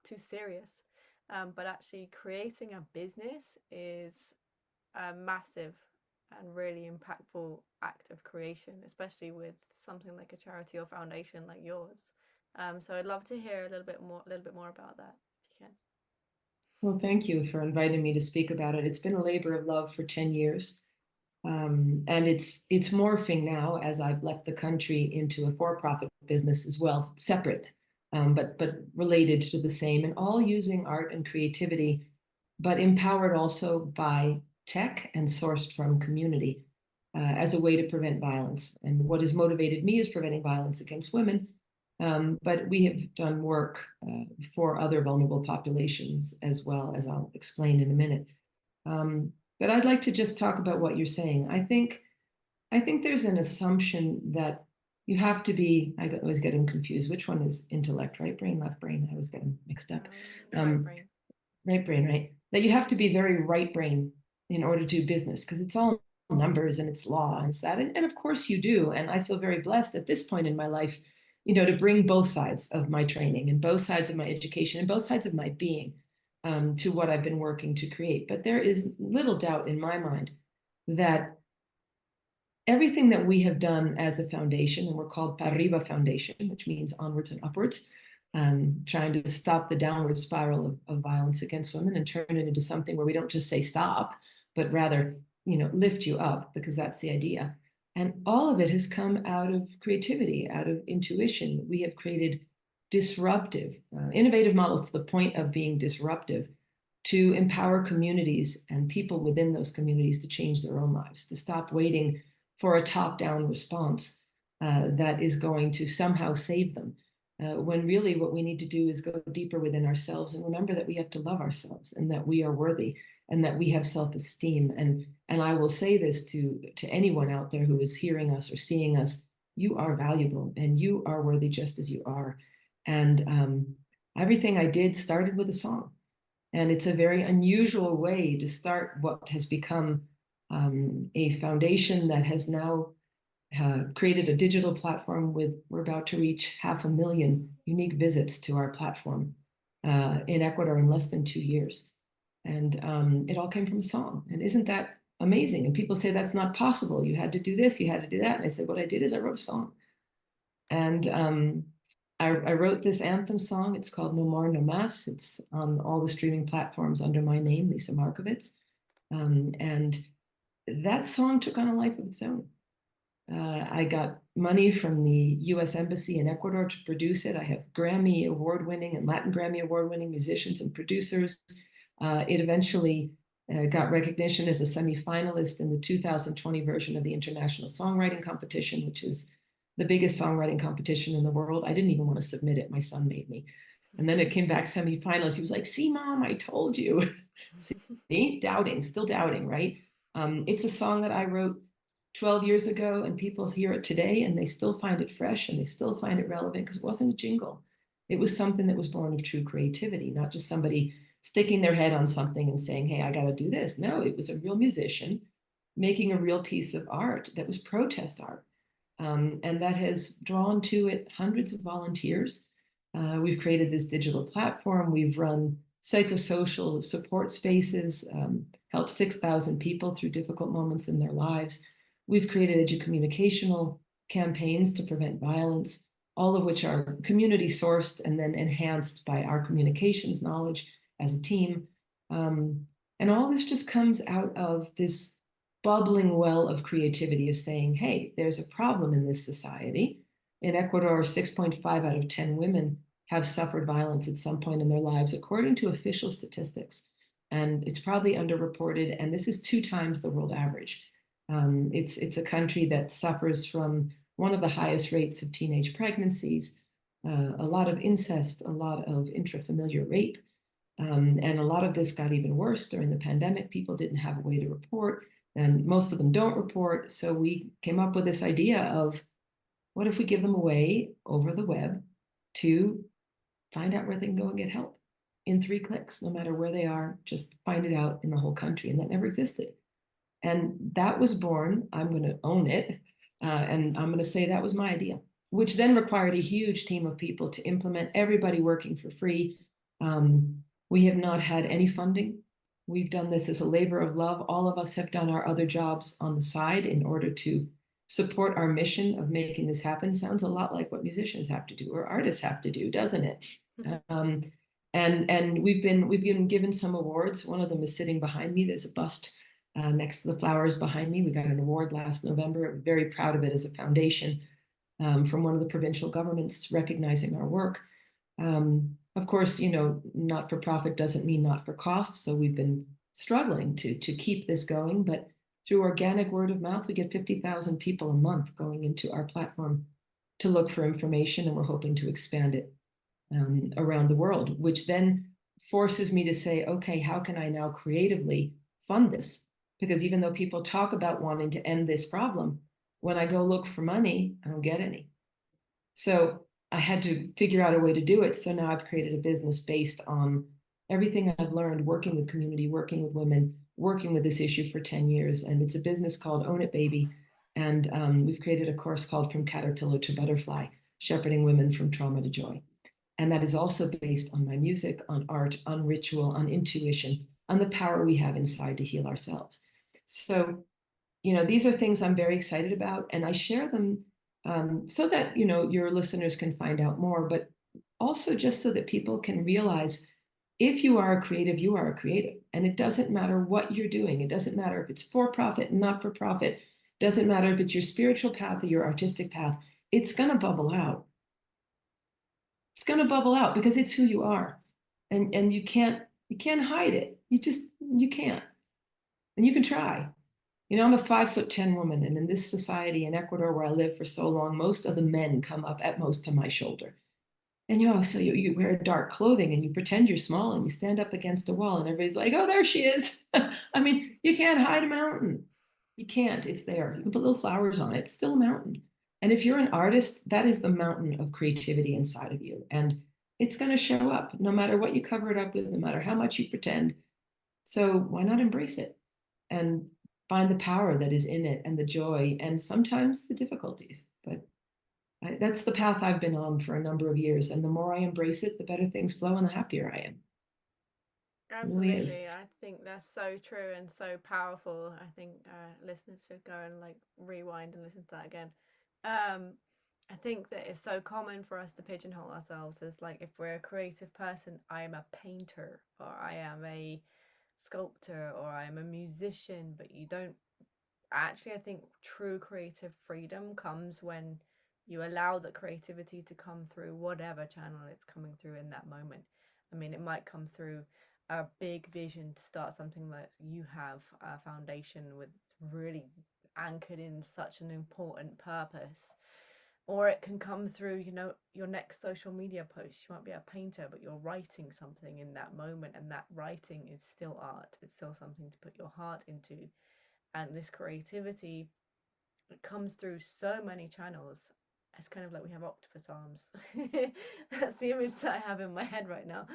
too serious. But actually, creating a business is a massive and really impactful act of creation, especially with something like a charity or foundation like yours. So I'd love to hear a little bit more about that, if you can. Well, thank you for inviting me to speak about it. It's been a labor of love for 10 years. And it's morphing now as I've left the country into a for-profit business as well, separate, but related to the same, and all using art and creativity, but empowered also by tech and sourced from community as a way to prevent violence. And what has motivated me is preventing violence against women. But we have done work for other vulnerable populations as well, as I'll explain in a minute. But I'd like to just talk about what you're saying. I think there's an assumption that you have to be, I always get them confused. Which one is intellect, right brain, left brain? I always get them mixed up. Right brain. Right brain, right? That you have to be very right brain in order to do business because it's all numbers and it's law and it's that. And of course you do. And I feel very blessed at this point in my life, to bring both sides of my training and both sides of my education and both sides of my being to what I've been working to create. But there is little doubt in my mind that everything that we have done as a foundation, and we're called Pa Arriba Foundation, which means onwards and upwards, trying to stop the downward spiral of violence against women and turn it into something where we don't just say stop, but rather, lift you up, because that's the idea. And all of it has come out of creativity, out of intuition. We have created disruptive, innovative models to the point of being disruptive to empower communities and people within those communities to change their own lives, to stop waiting for a top-down response that is going to somehow save them. When really what we need to do is go deeper within ourselves and remember that we have to love ourselves and that we are worthy and that we have self-esteem. And I will say this to anyone out there who is hearing us or seeing us: you are valuable and you are worthy just as you are. And everything I did started with a song. And it's a very unusual way to start what has become a foundation that has now created a digital platform we're about to reach 500,000 unique visits to our platform in Ecuador in less than 2 years. And it all came from a song. And isn't that amazing? And people say that's not possible. You had to do this, you had to do that. And I said, what I did is I wrote a song. And I wrote this anthem song. It's called No More, No Mas. It's on all the streaming platforms under my name, Lisa Markovits. And that song took on a life of its own. I got money from the US Embassy in Ecuador to produce it. I have Grammy award-winning and Latin Grammy award-winning musicians and producers. It eventually got recognition as a semi-finalist in the 2020 version of the International Songwriting Competition, which is the biggest songwriting competition in the world. I didn't even want to submit it. My son made me. And then it came back semi-finalist. He was like, see, Mom, I told you. See, doubting, still doubting, right? It's a song that I wrote 12 years ago, and people hear it today and they still find it fresh and they still find it relevant because it wasn't a jingle. It was something that was born of true creativity, not just somebody sticking their head on something and saying, hey, I got to do this. No, it was a real musician making a real piece of art that was protest art. And that has drawn to it hundreds of volunteers. We've created this digital platform. We've run psychosocial support spaces, helped 6,000 people through difficult moments in their lives. We've created educommunicational campaigns to prevent violence, all of which are community sourced and then enhanced by our communications knowledge as a team. And all this just comes out of this bubbling well of creativity of saying, hey, there's a problem in this society. In Ecuador, 6.5 out of 10 women have suffered violence at some point in their lives, according to official statistics. And it's probably underreported, and this is 2 times the world average. It's a country that suffers from one of the highest rates of teenage pregnancies, a lot of incest, a lot of intrafamiliar rape. And a lot of this got even worse during the pandemic. People didn't have a way to report, and most of them don't report. So we came up with this idea of, what if we give them a way over the web to find out where they can go and get help in 3 clicks, no matter where they are, just find it out in the whole country. And that never existed. And that was born, I'm going to own it, and I'm going to say that was my idea, which then required a huge team of people to implement, everybody working for free. We have not had any funding. We've done this as a labor of love. All of us have done our other jobs on the side in order to support our mission of making this happen. Sounds a lot like what musicians have to do or artists have to do, doesn't it? And we've been given some awards. One of them is sitting behind me. There's a bust next to the flowers behind me. We got an award last November. I'm very proud of it as a foundation, from one of the provincial governments recognizing our work. Of course, not for profit doesn't mean not for cost. So we've been struggling to keep this going, but through organic word of mouth, we get 50,000 people a month going into our platform to look for information, and we're hoping to expand it around the world, which then forces me to say, okay, how can I now creatively fund this? Because even though people talk about wanting to end this problem, when I go look for money, I don't get any. So I had to figure out a way to do it. So now I've created a business based on everything I've learned working with community, working with women, working with this issue for 10 years. And it's a business called Own It Baby. And we've created a course called From Caterpillar to Butterfly, Shepherding Women from Trauma to Joy. And that is also based on my music, on art, on ritual, on intuition, on the power we have inside to heal ourselves. So, these are things I'm very excited about, and I share them so that, your listeners can find out more, but also just so that people can realize if you are a creative, you are a creative. And it doesn't matter what you're doing. It doesn't matter if it's for profit, not for profit. It doesn't matter if it's your spiritual path or your artistic path. It's going to bubble out. It's going to bubble out because it's who you are. And you can't hide it. You can't. And you can try. I'm a 5'10" woman, and in this society in Ecuador where I lived for so long, most of the men come up at most to my shoulder. And so you wear dark clothing and you pretend you're small and you stand up against a wall and everybody's like, oh, there she is. I mean, you can't hide a mountain. You can't. It's there. You can put little flowers on it. It's still a mountain. And if you're an artist, that is the mountain of creativity inside of you. And it's going to show up no matter what you cover it up with, no matter how much you pretend. So why not embrace it and find the power that is in it and the joy and sometimes the difficulties? But that's the path I've been on for a number of years. And the more I embrace it, the better things flow and the happier I am. It really is. Absolutely. I think that's so true and so powerful. I think listeners should go and like rewind and listen to that again. Um, I think that it's so common for us to pigeonhole ourselves as like if we're a creative person, I am a painter or I am a sculptor or I am a musician, but you don't actually, I think true creative freedom comes when you allow that creativity to come through whatever channel it's coming through in that moment. I mean, it might come through a big vision to start something that you have a foundation with really anchored in such an important purpose. Or it can come through, your next social media post. You might be a painter, but you're writing something in that moment, and that writing is still art. It's still something to put your heart into. And this creativity, it comes through so many channels. It's kind of like we have octopus arms. That's the image that I have in my head right now.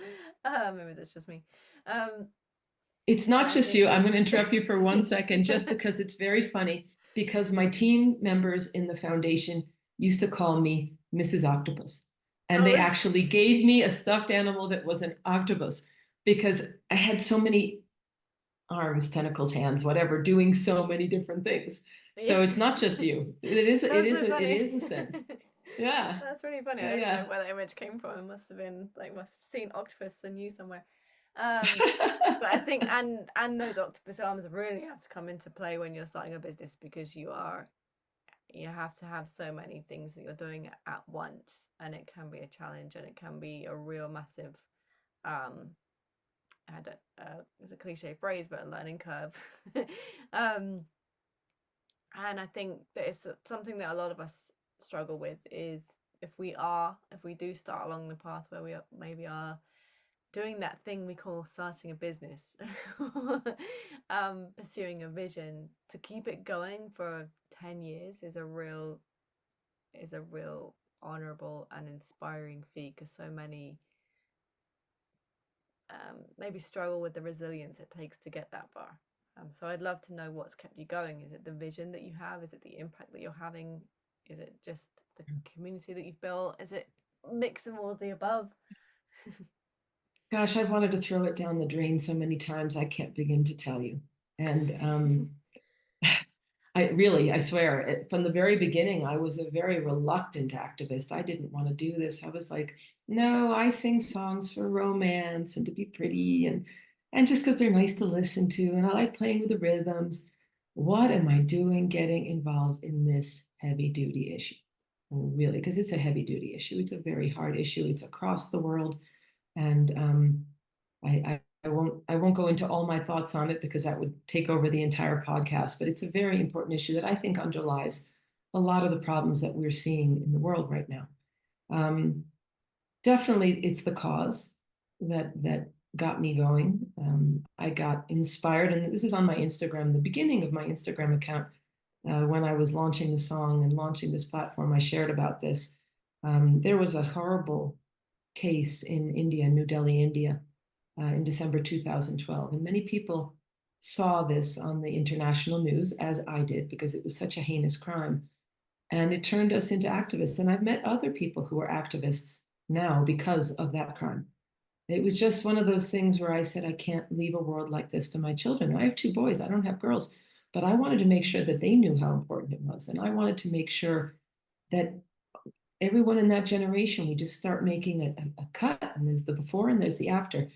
Maybe that's just me. Um, It's and not I just you. think, I'm going to interrupt you for 1 second just because it's very funny. Because my team members in the foundation used to call me Mrs. Octopus. And oh, they really? actually gave me a stuffed animal that was an octopus because I had so many arms, tentacles, hands, whatever, doing so many different things. Yeah. So it's not just you. That's so It funny. is a sense. Yeah. That's really funny. I Yeah, don't even know yeah. where that image came from. It must have been like must have seen octopus and you somewhere. Um, but I think and those octopus arms really have to come into play when you're starting a business because you have to have so many things that you're doing at once, and it can be a challenge and it can be a real massive um I had it's a cliche phrase but a learning curve. um and I think that it's something that a lot of us struggle with is if we do start along the path where we maybe are doing that thing we call starting a business, pursuing a vision, to keep it going for 10 years is a real honorable and inspiring feat because so many maybe struggle with the resilience it takes to get that far. So I'd love to know what's kept you going. Is it the vision that you have? Is it the impact that you're having? Is it just the community that you've built? Is it mix of all of the above? Gosh, I've wanted to throw it down the drain so many times, I can't begin to tell you. And I swear, from the very beginning, I was a very reluctant activist. I didn't want to do this. I was like, no, I sing songs for romance and to be pretty. And And just because they're nice to listen to, and I like playing with the rhythms. What am I doing getting involved in this heavy duty issue? Really, because it's a heavy duty issue. It's a very hard issue. It's across the world. And I won't go into all my thoughts on it because that would take over the entire podcast, but it's a very important issue that I think underlies a lot of the problems that we're seeing in the world right now. Um, Definitely it's the cause that got me going. I got inspired, and this is on my Instagram, the beginning of my Instagram account, when I was launching the song and launching this platform. I shared about this. There was a horrible case in India, New Delhi, India, in December 2012, and many people saw this on the international news, as I did, because it was such a heinous crime. And it turned us into activists. And I've met other people who are activists now because of that crime. It was just one of those things where I said, I can't leave a world like this to my children. I have two boys, I don't have girls, but I wanted to make sure that they knew how important it was. And I wanted to make sure that everyone in that generation, we just start making a cut. And there's the before and there's the after.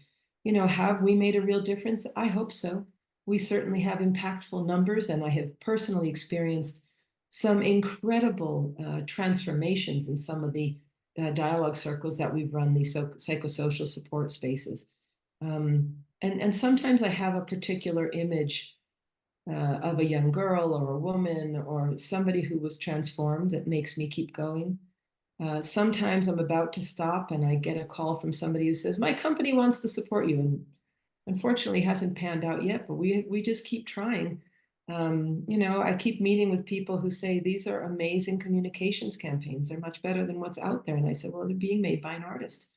Have we made a real difference? I hope so. We certainly have impactful numbers, and I have personally experienced some incredible transformations in some of the dialogue circles that we've run, these psychosocial support spaces. And sometimes I have a particular image of a young girl or a woman or somebody who was transformed that makes me keep going. Sometimes I'm about to stop and I get a call from somebody who says, my company wants to support you. And unfortunately hasn't panned out yet, but we just keep trying. I keep meeting with people who say, these are amazing communications campaigns. They're much better than what's out there. And I said, well, they're being made by an artist.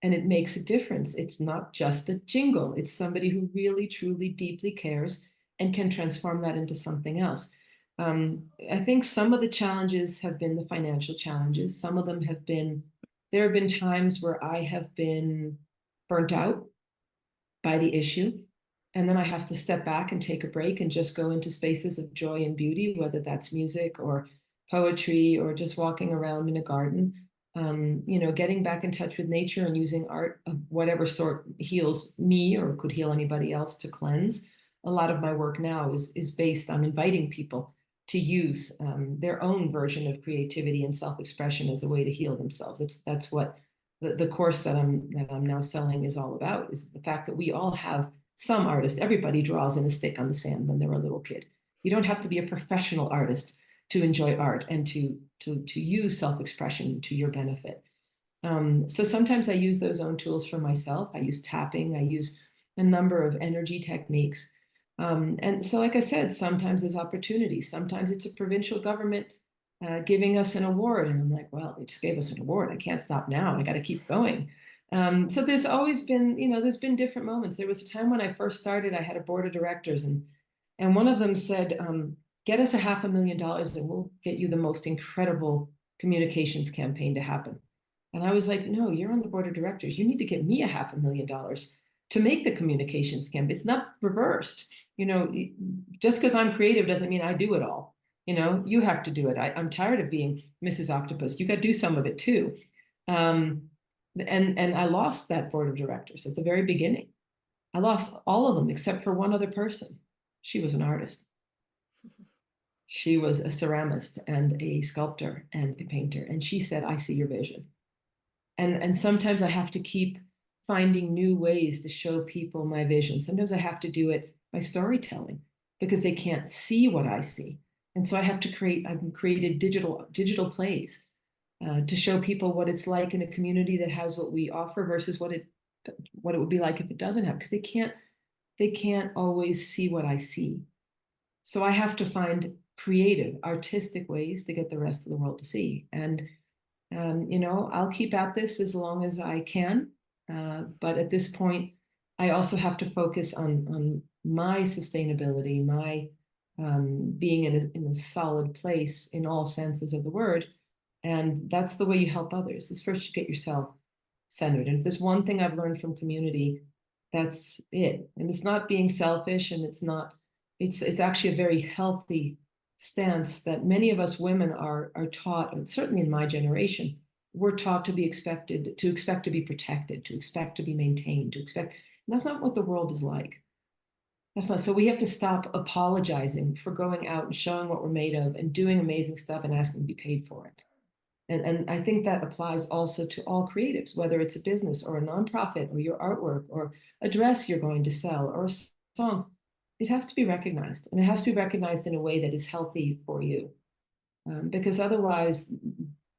And it makes a difference. It's not just a jingle. It's somebody who really, truly, deeply cares and can transform that into something else. I think some of the challenges have been the financial challenges. Some of them there have been times where I have been burnt out by the issue. And then I have to step back and take a break and just go into spaces of joy and beauty, whether that's music or poetry or just walking around in a garden. Getting back in touch with nature and using art of whatever sort heals me or could heal anybody else to cleanse. A lot of my work now is based on inviting people to use their own version of creativity and self-expression as a way to heal themselves. That's what the course that I'm now selling is all about, is the fact that we all have some artist. Everybody draws in a stick on the sand when they're a little kid. You don't have to be a professional artist to enjoy art and to use self-expression to your benefit. So sometimes I use those own tools for myself. I use tapping. I use a number of energy techniques. And so, like I said, sometimes there's opportunity. Sometimes it's a provincial government giving us an award. And I'm like, well, they just gave us an award. I can't stop now. I got to keep going. So there's always been, there's been different moments. There was a time when I first started, I had a board of directors, and one of them said, get us $500,000 and we'll get you the most incredible communications campaign to happen. And I was like, no, you're on the board of directors. You need to get me $500,000 to make the communications campaign. It's not reversed. Just because I'm creative doesn't mean I do it all. You have to do it. I'm tired of being Mrs. Octopus. You got to do some of it too. And I lost that board of directors at the very beginning. I lost all of them except for one other person. She was an artist. She was a ceramist and a sculptor and a painter. And she said, I see your vision. And sometimes I have to keep finding new ways to show people my vision. Sometimes I have to do it by storytelling because they can't see what I see. And so I've created digital plays to show people what it's like in a community that has what we offer versus what it would be like if it doesn't have, because they can't always see what I see. So I have to find creative, artistic ways to get the rest of the world to see. And I'll keep at this as long as I can. But at this point, I also have to focus on my sustainability, my being in a solid place in all senses of the word. And that's the way you help others, is first you get yourself centered. And if there's one thing I've learned from community, that's it. And it's not being selfish, and it's actually a very healthy stance that many of us women are taught, and certainly in my generation, we're taught to expect to be protected, to expect to be maintained, to expect, And that's not what the world is like. That's not. So we have to stop apologizing for going out and showing what we're made of and doing amazing stuff and asking to be paid for it. And I think that applies also to all creatives, whether it's a business or a nonprofit or your artwork or a dress you're going to sell or a song. It has to be recognized, and it has to be recognized in a way that is healthy for you, because otherwise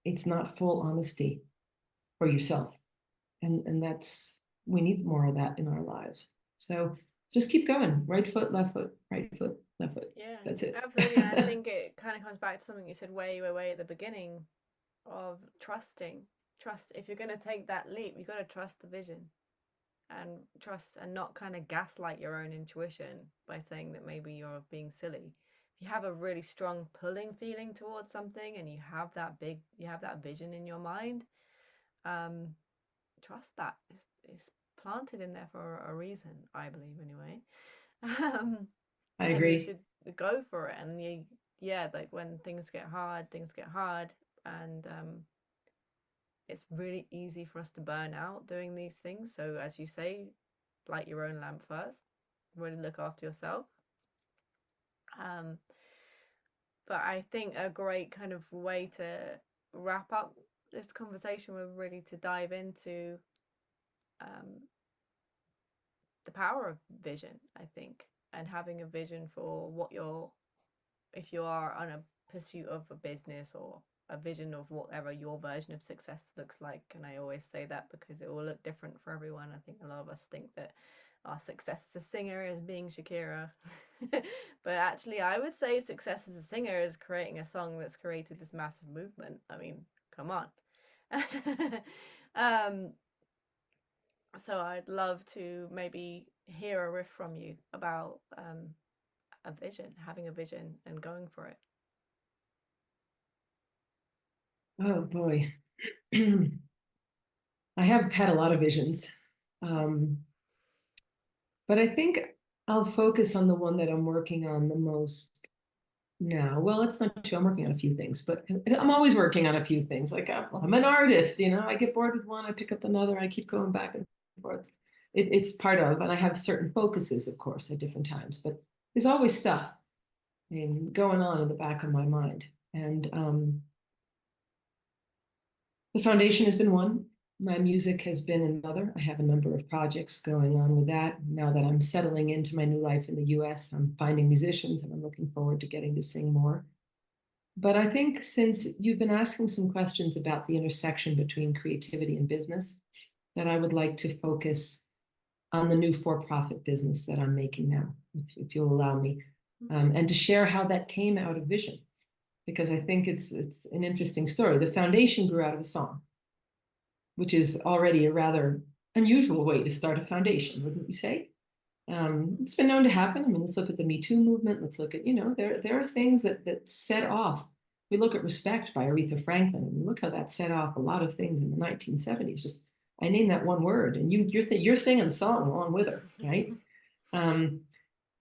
it's not full honesty for yourself. And that's, we need more of that in our lives. So just keep going. Right foot, left foot, right foot, left foot. Yeah, That's it. absolutely. And I think it kind of comes back to something you said way at the beginning of trusting. Trust, if you're going to take that leap, you've got to trust the vision and trust and not kind of gaslight your own intuition by saying that maybe you're being silly. If you have a really strong pulling feeling towards something and you have that vision in your mind, um, trust that. It's planted in there for a reason, I believe anyway. Um, I and you agree. should go for it. And yeah, like when things get hard, and it's really easy for us to burn out doing these things. So as you say, light your own lamp first. Really look after yourself. Um, but I think a great kind of way to wrap up this conversation would really to dive into um, the power of vision, I think, and having a vision for what you're, if you are on a pursuit of a business or a vision of whatever your version of success looks like. And I always say that because it will look different for everyone. I think a lot of us think that our success as a singer is being Shakira. But actually, I would say success as a singer is creating a song that's created this massive movement. I mean, come on. um, so I'd love to maybe hear a riff from you about a vision, having a vision and going for it. Oh boy. I have had a lot of visions. Um, but I think I'll focus on the one that I'm working on the most now. Well, it's not true. I'm working on a few things, but I'm always working on a few things. Like I'm an artist, I get bored with one, I pick up another, I keep going back and forth. It's part of, and I have certain focuses, of course, at different times, but there's always stuff going on in the back of my mind. And the foundation has been one. My music has been another. I have a number of projects going on with that. Now that I'm settling into my new life in the US, I'm finding musicians and I'm looking forward to getting to sing more. But I think since you've been asking some questions about the intersection between creativity and business, that I would like to focus on the new for-profit business that I'm making now, if you'll allow me, and to share how that came out of vision, because I think it's an interesting story. The foundation grew out of a song, which is already a rather unusual way to start a foundation, wouldn't you say? It's been known to happen. I mean, let's look at the Me Too movement. Let's look at, there are things that set off. We look at Respect by Aretha Franklin, and look how that set off a lot of things in the 1970s. Just, I named that one word, and you're singing the song along with her, right? Um,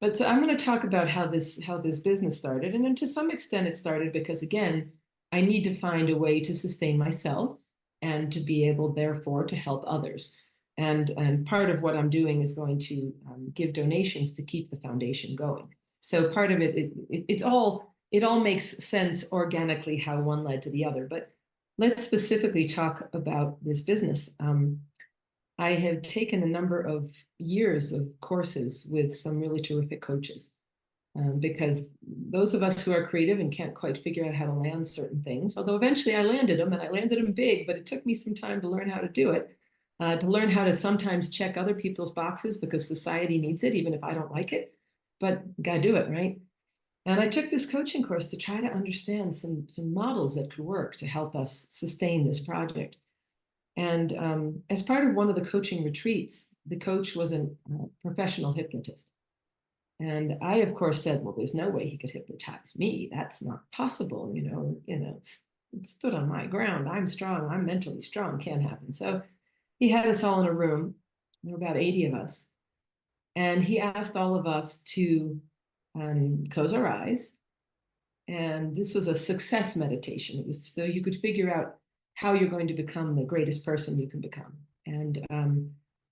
but so I'm going to talk about how this business started, and then to some extent it started because again, I need to find a way to sustain myself and to be able, therefore, to help others. And part of what I'm doing is going to give donations to keep the foundation going. So part of it all makes sense organically how one led to the other. But let's specifically talk about this business. I have taken a number of years of courses with some really terrific coaches, because those of us who are creative and can't quite figure out how to land certain things, although eventually I landed them and I landed them big, but it took me some time to learn how to do it, to learn how to sometimes check other people's boxes because society needs it, even if I don't like it, but you got to do it, right? And I took this coaching course to try to understand some models that could work to help us sustain this project. And as part of one of the coaching retreats, the coach was a professional hypnotist. And I, of course, said, well, there's no way he could hypnotize me. That's not possible. It stood on my ground. I'm strong. I'm mentally strong. Can't happen. So he had us all in a room. There were about 80 of us. And he asked all of us to close our eyes. And this was a success meditation. It was so you could figure out how you're going to become the greatest person you can become. And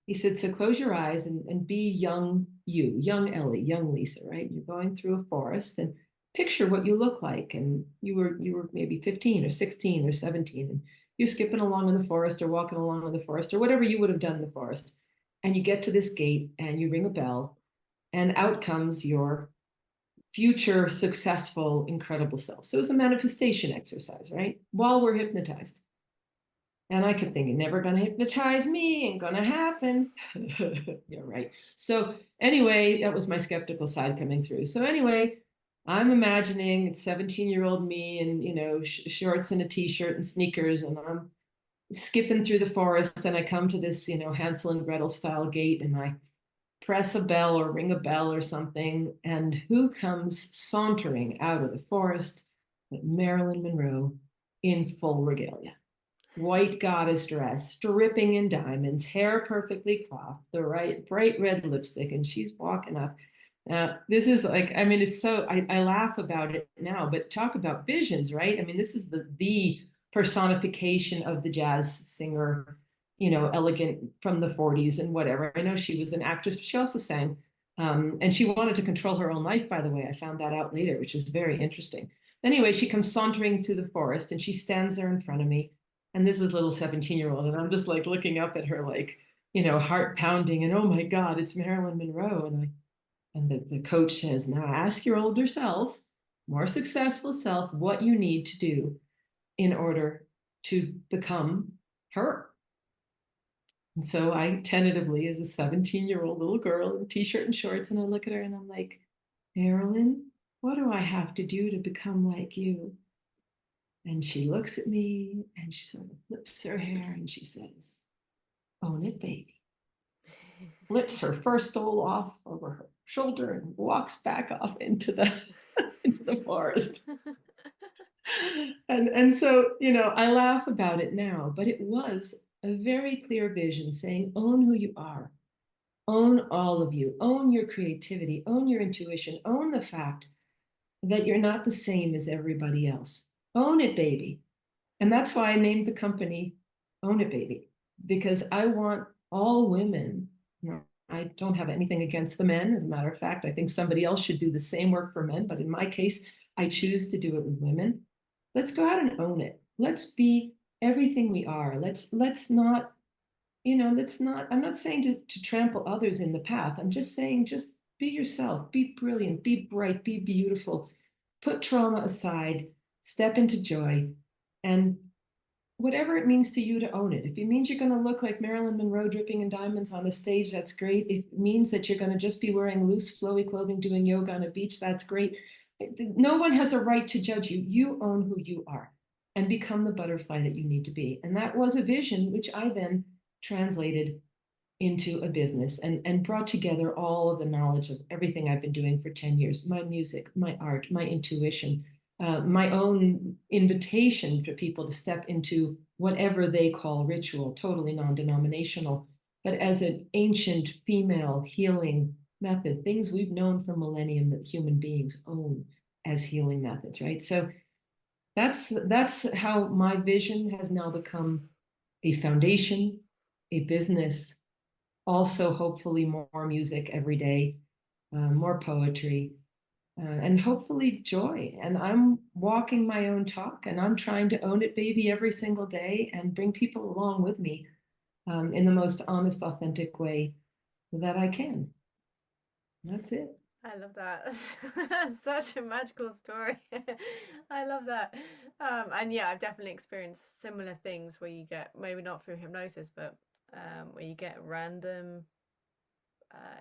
He said, so close your eyes and be young you, young Ellie, young Lisa, right? You're going through a forest and picture what you look like. And you were maybe 15 or 16 or 17, and you're skipping along in the forest or walking along in the forest or whatever you would have done in the forest. And you get to this gate and you ring a bell, and out comes your future successful, incredible self. So it was a manifestation exercise, right? While we're hypnotized. And I kept thinking, never gonna hypnotize me, ain't gonna happen. Yeah, right. So anyway, that was my skeptical side coming through. So anyway, I'm imagining it's 17-year-old me and shorts and a t-shirt and sneakers, and I'm skipping through the forest, and I come to this, Hansel and Gretel style gate, and I press a bell or ring a bell or something, and who comes sauntering out of the forest but Marilyn Monroe in full regalia, white goddess dress, dripping in diamonds, hair perfectly coiffed, the right bright red lipstick, and she's walking up. This is like, I mean, it's so I laugh about it now, but talk about visions, right? I mean, this is the personification of the jazz singer, elegant from the 40s and whatever. I know she was an actress, but she also sang. And she wanted to control her own life, by the way. I found that out later, which is very interesting. Anyway, she comes sauntering through the forest and she stands there in front of me, and this is little 17-year-old, and I'm just like looking up at her, like, heart pounding, and oh my God, it's Marilyn Monroe. And the coach says, now ask your older self, more successful self, what you need to do in order to become her. And so I tentatively, as a 17-year-old little girl in t-shirt and shorts, and I look at her and I'm like, Marilyn, what do I have to do to become like you? And she looks at me and she sort of flips her hair and she says, own it, baby. Flips her fur stole off over her shoulder and walks back off into the into the forest. And so, I laugh about it now, but it was a very clear vision saying, own who you are, own all of you, own your creativity, own your intuition, own the fact that you're not the same as everybody else. Own it, baby. And that's why I named the company Own It Baby, because I want all women. I don't have anything against the men. As a matter of fact, I think somebody else should do the same work for men. But in my case, I choose to do it with women. Let's go out and own it. Let's be everything we are. Let's not, let's not, I'm not saying to trample others in the path. I'm just saying, just be yourself, be brilliant, be bright, be beautiful, put trauma aside, step into joy, and whatever it means to you, to own it. If it means you're going to look like Marilyn Monroe dripping in diamonds on a stage, that's great. If it means that you're going to just be wearing loose, flowy clothing, doing yoga on a beach, that's great. No one has a right to judge you. You own who you are and become the butterfly that you need to be. And that was a vision, which I then translated into a business and brought together all of the knowledge of everything I've been doing for 10 years, my music, my art, my intuition, my own invitation for people to step into whatever they call ritual, totally non-denominational, but as an ancient female healing method, things we've known for millennium that human beings own as healing methods, right? So that's how my vision has now become a foundation, a business, also hopefully more music every day, more poetry, and hopefully joy. And I'm walking my own talk, and I'm trying to own it, baby, every single day and bring people along with me in the most honest, authentic way that I can. That's it. I love that. Such a magical story. I love that. And yeah, I've definitely experienced similar things where you get, maybe not through hypnosis, but where you get random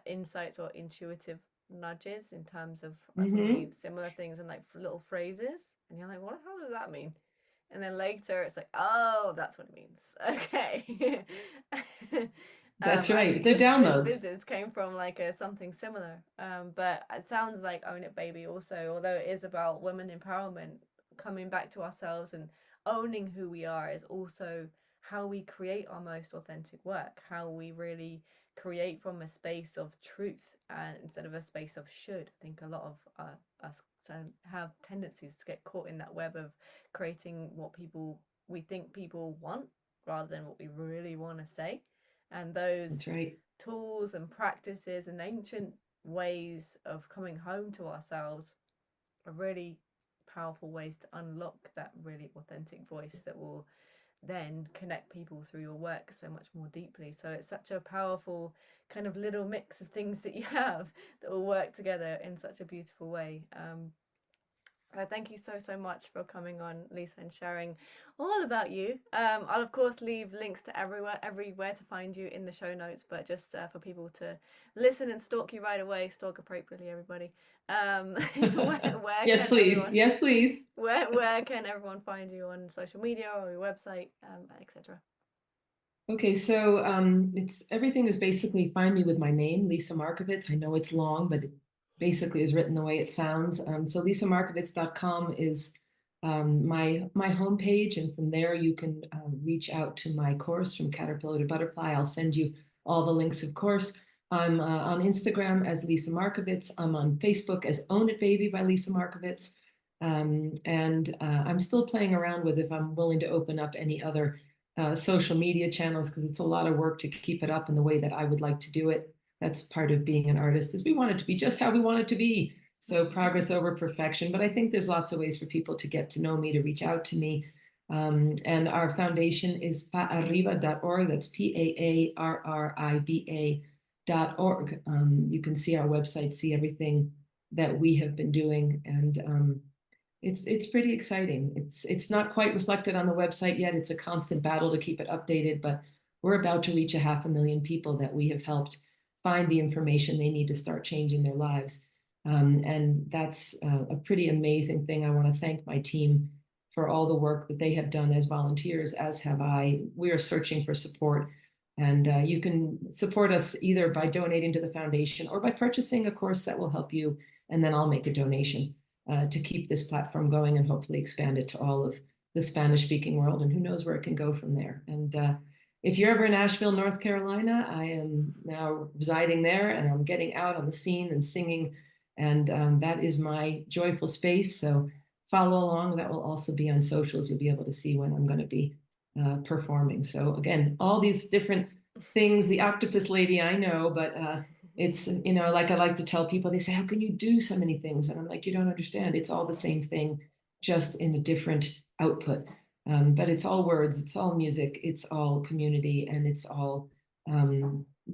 insights or intuitive nudges in terms of for me Mm-hmm. similar things and like little phrases, and you're like, what the hell does that mean? And then later it's like, oh, that's what it means. Okay. That's right. Actually, The this downloads. business came from like a something similar. But it sounds like Own It Baby also, although it is about women empowerment, coming back to ourselves and owning who we are is also how we create our most authentic work, how we really create from a space of truth and instead of a space of should. I think a lot of us have tendencies to get caught in that web of creating what people we think people want rather than what we really want to say. And those That's right. tools and practices and ancient ways of coming home to ourselves are really powerful ways to unlock that really authentic voice that will then connect people through your work so much more deeply. So it's such a powerful kind of little mix of things that you have that will work together in such a beautiful way. Thank you so much for coming on, Lisa, and sharing all about you. I'll of course leave links to everywhere to find you in the show notes, but just for people to listen and stalk you right away, stalk appropriately, everybody. Where Yes, can please. everyone? Yes, please. Where can everyone find you on social media or your website, etc.? Okay, so everything is basically find me with my name, Lisa Markovits. I know it's long, but it basically is written the way it sounds. So lisamarkovits.com is my homepage, and from there you can reach out to my course From Caterpillar to Butterfly. I'll send you all the links, of course. I'm on Instagram as Lisa Markovits. I'm on Facebook as Own It Baby by Lisa Markovits. And I'm still playing around with if I'm willing to open up any other social media channels, because it's a lot of work to keep it up in the way that I would like to do it. That's part of being an artist, is we want it to be just how we want it to be. So progress over perfection. But I think there's lots of ways for people to get to know me, to reach out to me. And our foundation is paarriba.org. That's PAARRIBA.org. You can see our website, see everything that we have been doing. And it's pretty exciting. It's not quite reflected on the website yet. It's a constant battle to keep it updated, but we're about to reach 500,000 people that we have helped find the information they need to start changing their lives. And that's a pretty amazing thing. I want to thank my team for all the work that they have done as volunteers, as have I. We are searching for support. And you can support us either by donating to the foundation or by purchasing a course that will help you, and then I'll make a donation to keep this platform going and hopefully expand it to all of the Spanish-speaking world, and who knows where it can go from there. And if you're ever in Asheville, North Carolina, I am now residing there, and I'm getting out on the scene and singing, and that is my joyful space. So follow along. That will also be on socials. You'll be able to see when I'm going to be performing. So again, all these different things. The octopus lady, I know, but it's, like I like to tell people, they say, how can you do so many things? And I'm like, you don't understand. It's all the same thing, just in a different output. But it's all words, it's all music, it's all community, and it's all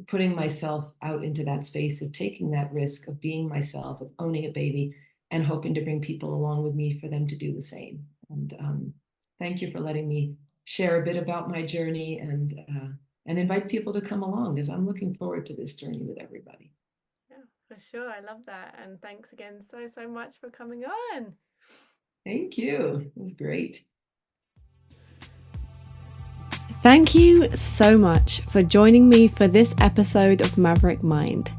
putting myself out into that space of taking that risk of being myself, of owning a baby, and hoping to bring people along with me for them to do the same. And thank you for letting me share a bit about my journey, and invite people to come along, because I'm looking forward to this journey with everybody. Yeah, for sure. I love that. And thanks again so much for coming on. Thank you. It was great. Thank you so much for joining me for this episode of Maverick Mind.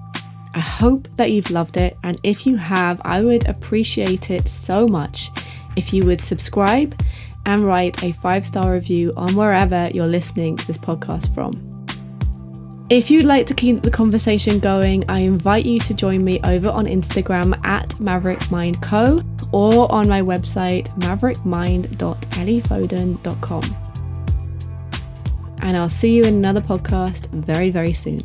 I hope that you've loved it, and if you have, I would appreciate it so much if you would subscribe and write a 5-star review on wherever you're listening to this podcast from. If you'd like to keep the conversation going, I invite you to join me over on Instagram at maverickmindco, or on my website maverickmind.elliefoden.com. And I'll see you in another podcast very soon.